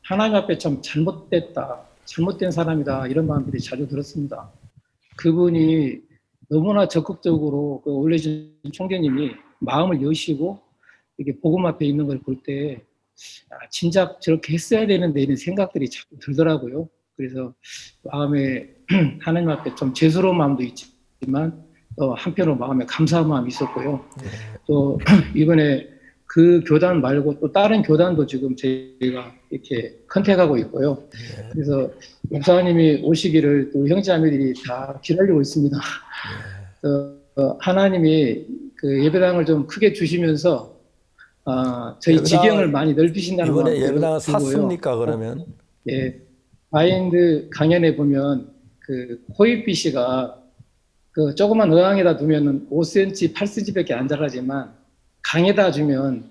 하나님 앞에 참 잘못된 사람이다 이런 마음들이 자주 들었습니다. 그분이 너무나 적극적으로 그 올려준 총재님이 마음을 여시고 이렇게 복음 앞에 있는 걸 볼 때 진작 저렇게 했어야 되는데 이런 생각들이 자꾸 들더라고요. 그래서 마음에 하나님 앞에 좀 죄스러운 마음도 있지만 또 한편으로 마음에 감사한 마음이 있었고요. 또 이번에 그 교단 말고 또 다른 교단도 지금 저희가 이렇게 컨택하고 있고요. 그래서 목사님이 오시기를 또 형제자매들이 다 기다리고 있습니다. 하나님이 그 예배당을 좀 크게 주시면서 저희 지경을 많이 넓히신다는 이번에 마음이 예배당을 들고요. 샀습니까 그러면? 예, 마인드 강연에 보면 그 호이피 씨가 그 조그만 어항에다 두면은 5cm, 8cm밖에 안 자라지만 강에다 주면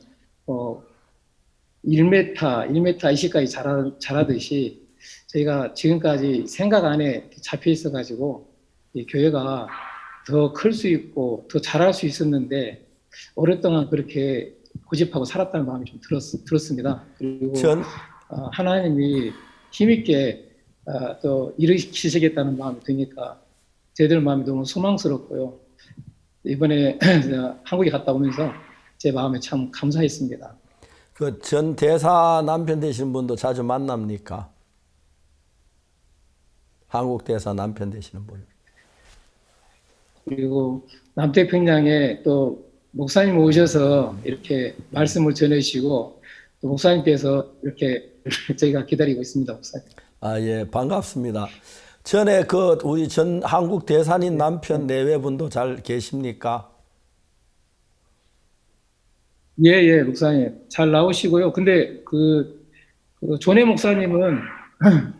1m, 1m 20까지 자라듯이 저희가 지금까지 생각 안에 잡혀 있어가지고 이 교회가 더 클 수 있고 더 잘할 수 있었는데 오랫동안 그렇게 고집하고 살았다는 마음이 좀 들었습니다. 그리고 하나님이 힘있게 또 일으키시겠다는 마음이 드니까 저희들 마음이 너무 소망스럽고요. 이번에 한국에 갔다 오면서 제 마음에 참 감사했습니다. 그 전 대사 남편 되시는 분도 자주 만납니까? 한국 대사 남편 되시는 분. 그리고 남태평양에 또 목사님 오셔서 이렇게 말씀을 전해주시고 또 목사님께서 이렇게 저희가 기다리고 있습니다, 목사님. 예, 반갑습니다. 전에 그 우리 전 한국 대사님 남편 내외분도 잘 계십니까? 예, 목사님 잘 나오시고요. 근데 그 존해 목사님은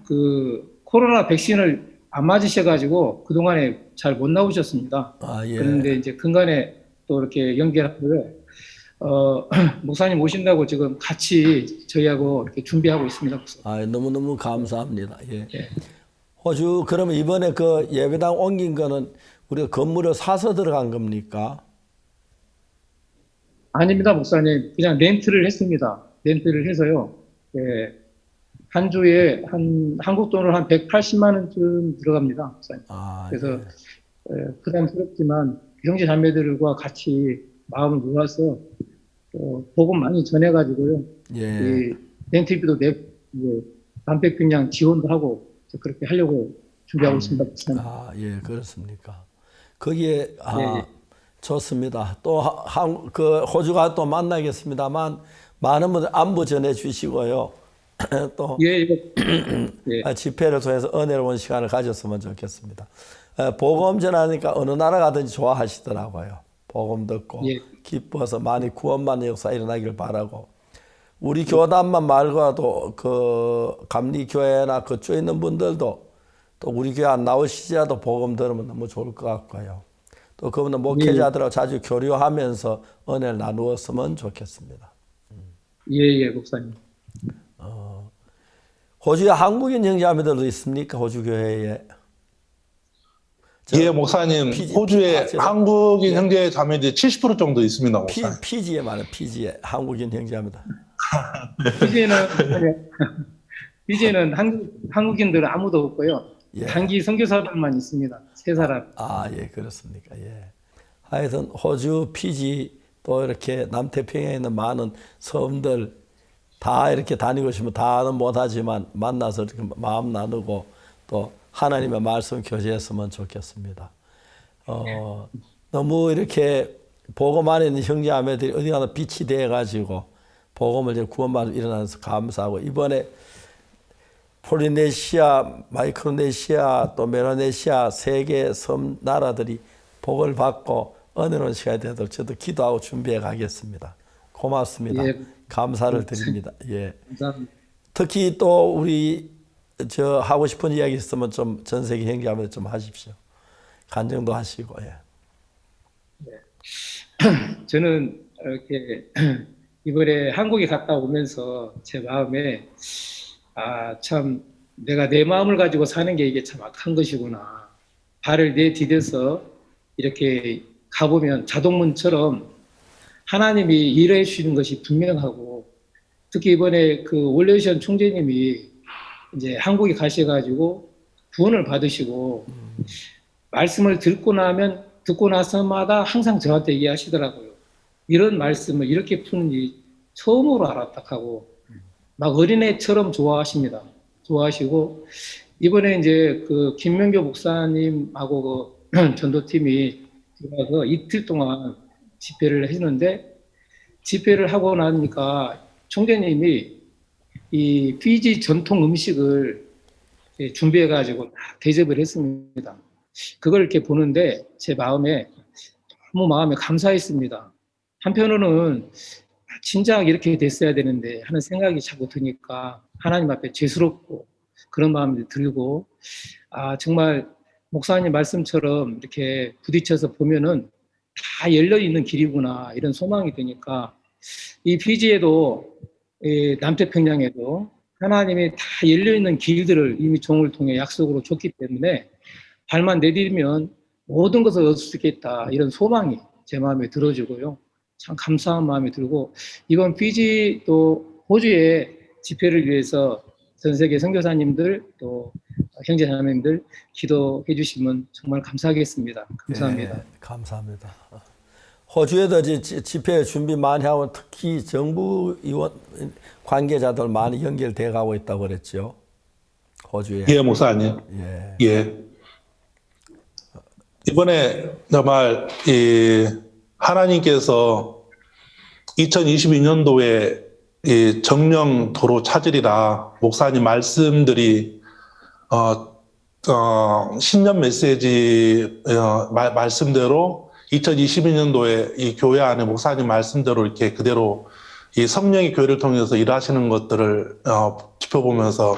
그 코로나 백신을 안 맞으셔가지고 그 동안에 잘 못 나오셨습니다. 예. 그런데 이제 근간에 또 이렇게 연결하고요. 목사님 오신다고 지금 같이 저희하고 이렇게 준비하고 있습니다. 너무너무 감사합니다. 예. 호주 그러면 이번에 그 예배당 옮긴 거는 우리가 건물을 사서 들어간 겁니까? 아닙니다, 목사님. 그냥 렌트를 했습니다. 렌트를 해서요. 예. 한 주에 한국 돈으로 한 180만 원쯤 들어갑니다, 목사님. 그래서 부담스럽지만 형제 자매들과 같이 마음을 모아서 복음 많이 전해가지고요. 이 렌트비도 내고 남태평양 지원도 하고 그렇게 하려고 준비하고 있습니다, 목사님. 예, 그렇습니까? 거기에 좋습니다. 또 그 호주가 또 만나겠습니다만 많은 분들 안부 전해 주시고요. 또 집회를 통해서 은혜로운 시간을 가졌으면 좋겠습니다. 복음 전하니까 어느 나라 가든지 좋아하시더라고요. 복음 듣고 기뻐서 많이 구원받는 역사 일어나길 바라고. 우리 교단만 말고도 그 감리교회나 그쪽에 있는 분들도 또 우리 교회 안 나오시더라도 복음 들으면 너무 좋을 것 같고요. 또 그분은 목회자들하고 자주 교류하면서 은혜를 나누었으면 좋겠습니다. 예, 목사님. 호주에 한국인 형제자매들도 있습니까? 호주 교회에? 예, 목사님. 호주에 한국인 형제 자매들이 70% 정도 있습니다, 목사님. 피지에 말해요. 피지에 한국인 형제자매들. 피지에는 한국인들은 아무도 없고요. 단기 선교사들만 있습니다. 3사람. 예, 그렇습니까? 예. 하여튼 호주, 피지 또 이렇게 남태평양에 있는 많은 섬들 다 이렇게 다니고 싶으면 다는 못하지만 만나서 이렇게 마음 나누고 또 하나님의 말씀 교제했으면 좋겠습니다. 너무 이렇게 복음 안에 있는 형제자매들이 어디 가나 빛이 되어가지고 복음을 이제 구원받아 일어나서 감사하고 이번에 폴리네시아, 마이크로네시아, 또 멜라네시아 3개 섬 나라들이 복을 받고 은혜로운 시간이 되도록 저도 기도하고 준비해 가겠습니다. 고맙습니다. 감사를 드립니다. 예. 감사합니다. 특히 또 우리 하고 싶은 이야기 있으면 좀 전 세계 형제자매들 좀 하십시오. 간증도 하시고. 저는 이렇게 이번에 한국에 갔다 오면서 제 마음에 참 내가 내 마음을 가지고 사는 게 이게 참 악한 것이구나. 발을 내디뎌서 이렇게 가보면 자동문처럼 하나님이 일해 주시는 것이 분명하고 특히 이번에 그 올레오션 총재님이 이제 한국에 가셔가지고 구원을 받으시고 말씀을 듣고 나서마다 항상 저한테 얘기하시더라고요. 이런 말씀을 이렇게 푸는지 처음으로 알았다 하고 막 어린애처럼 좋아하십니다. 좋아하시고 이번에 이제 그 김명교 목사님하고 그 전도팀이 들어가서 이틀 동안 집회를 했는데 집회를 하고 나니까 총재님이 이 피지 전통 음식을 준비해가지고 대접을 했습니다. 그걸 이렇게 보는데 제 마음에 너무 마음에 감사했습니다. 한편으로는 진작 이렇게 됐어야 되는데 하는 생각이 자꾸 드니까 하나님 앞에 죄스럽고 그런 마음이 들고 정말 목사님 말씀처럼 이렇게 부딪혀서 보면은 다 열려있는 길이구나 이런 소망이 드니까 이 피지에도 남태평양에도 하나님이 다 열려있는 길들을 이미 종을 통해 약속으로 줬기 때문에 발만 내디디면 모든 것을 얻을 수 있겠다 이런 소망이 제 마음에 들어지고요. 참 감사한 마음이 들고 이번 피지 또 호주의 집회를 위해서 전 세계 선교사님들 또 형제자매님들 기도해 주시면 정말 감사하겠습니다. 감사합니다. 네, 감사합니다. 호주에도 집회 준비 많이 하고 특히 정부 의원 관계자들 많이 연결돼 가고 있다고 그랬죠. 호주에. 예, 목사님. 예. 이번에 정말 하나님께서 2022년도에 이 정령 도로 찾으리라 목사님 말씀들이 신년 메시지 말씀대로 2022년도에 이 교회 안에 목사님 말씀대로 이렇게 그대로 이 성령이 교회를 통해서 일하시는 것들을 짚어보면서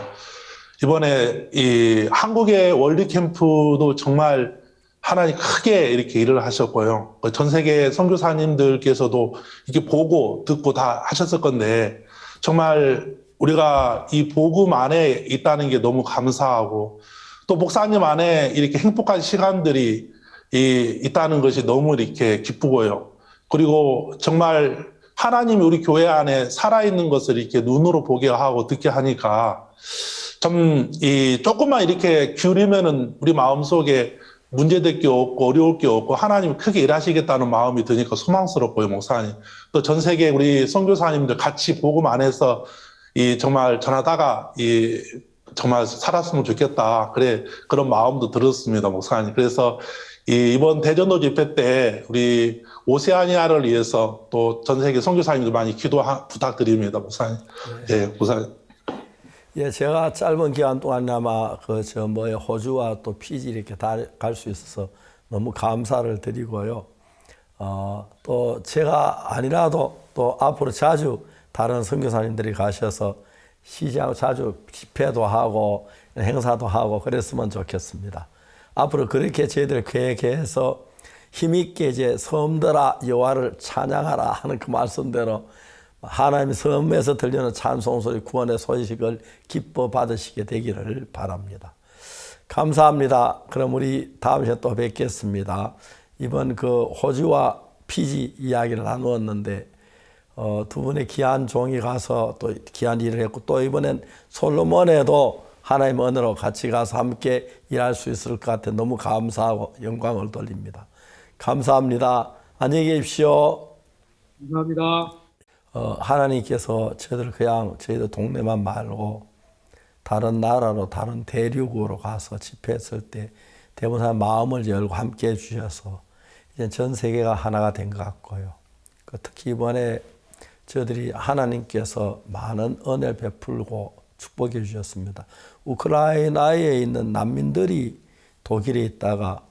이번에 이 한국의 월드 캠프도 정말 하나님 크게 이렇게 일을 하셨고요. 전 세계 선교사님들께서도 이렇게 보고 듣고 다 하셨을 건데 정말 우리가 이 복음 안에 있다는 게 너무 감사하고 또 목사님 안에 이렇게 행복한 시간들이 있다는 것이 너무 이렇게 기쁘고요. 그리고 정말 하나님이 우리 교회 안에 살아있는 것을 이렇게 눈으로 보게 하고 듣게 하니까 참 조금만 이렇게 기울이면은 우리 마음속에 문제될 게 없고 어려울 게 없고 하나님이 크게 일하시겠다는 마음이 드니까 소망스럽고요, 목사님. 또 전 세계 우리 선교사님들 같이 복음 안에서 정말 전하다가 정말 살았으면 좋겠다. 그런 마음도 들었습니다, 목사님. 그래서 이번 대전도 집회 때 우리 오세아니아를 위해서 또 전 세계 선교사님들 많이 기도 부탁드립니다, 목사님. 예, 목사님. 예, 제가 짧은 기간 동안이나마 호주와 또 피지 이렇게 다 갈 수 있어서 너무 감사를 드리고요. 또 제가 아니라도 또 앞으로 자주 다른 선교사님들이 가셔서 시장 자주 집회도 하고 행사도 하고 그랬으면 좋겠습니다. 앞으로 그렇게 저희들 계획해서 힘있게 이제 섬들아 여호와를 찬양하라 하는 그 말씀대로 하나님 섬에서 들리는 찬송 소리 구원의 소식을 기뻐 받으시게 되기를 바랍니다. 감사합니다. 그럼 우리 다음 시간에 또 뵙겠습니다. 이번 그 호주와 피지 이야기를 나누었는데 두 분의 귀한 종이 가서 또 귀한 일을 했고 또 이번엔 솔로몬에도 하나님 은혜로 같이 가서 함께 일할 수 있을 것 같아 너무 감사하고 영광을 돌립니다. 감사합니다. 안녕히 계십시오. 감사합니다. 하나님께서 저희들 동네만 말고 다른 나라로 다른 대륙으로 가서 집회했을 때 대부분 사람 마음을 열고 함께 해주셔서 이제 전 세계가 하나가 된 것 같고요. 특히 이번에 저희들이 하나님께서 많은 은혜를 베풀고 축복해 주셨습니다. 우크라이나에 있는 난민들이 독일에 있다가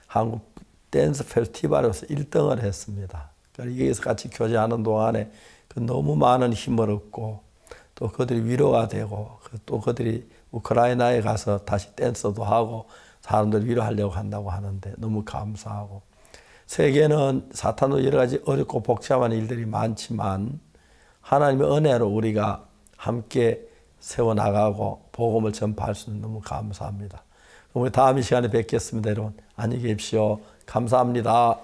한국 댄스 페스티벌에서 1등을 했습니다. 여기서 같이 교제하는 동안에 너무 많은 힘을 얻고 또 그들이 위로가 되고 또 그들이 우크라이나에 가서 다시 댄스도 하고 사람들 위로하려고 한다고 하는데 너무 감사하고 세계는 사탄도 여러 가지 어렵고 복잡한 일들이 많지만 하나님의 은혜로 우리가 함께 세워나가고 복음을 전파할 수 있는 너무 감사합니다. 우리 다음 이 시간에 뵙겠습니다. 여러분 안녕히 계십시오. 감사합니다.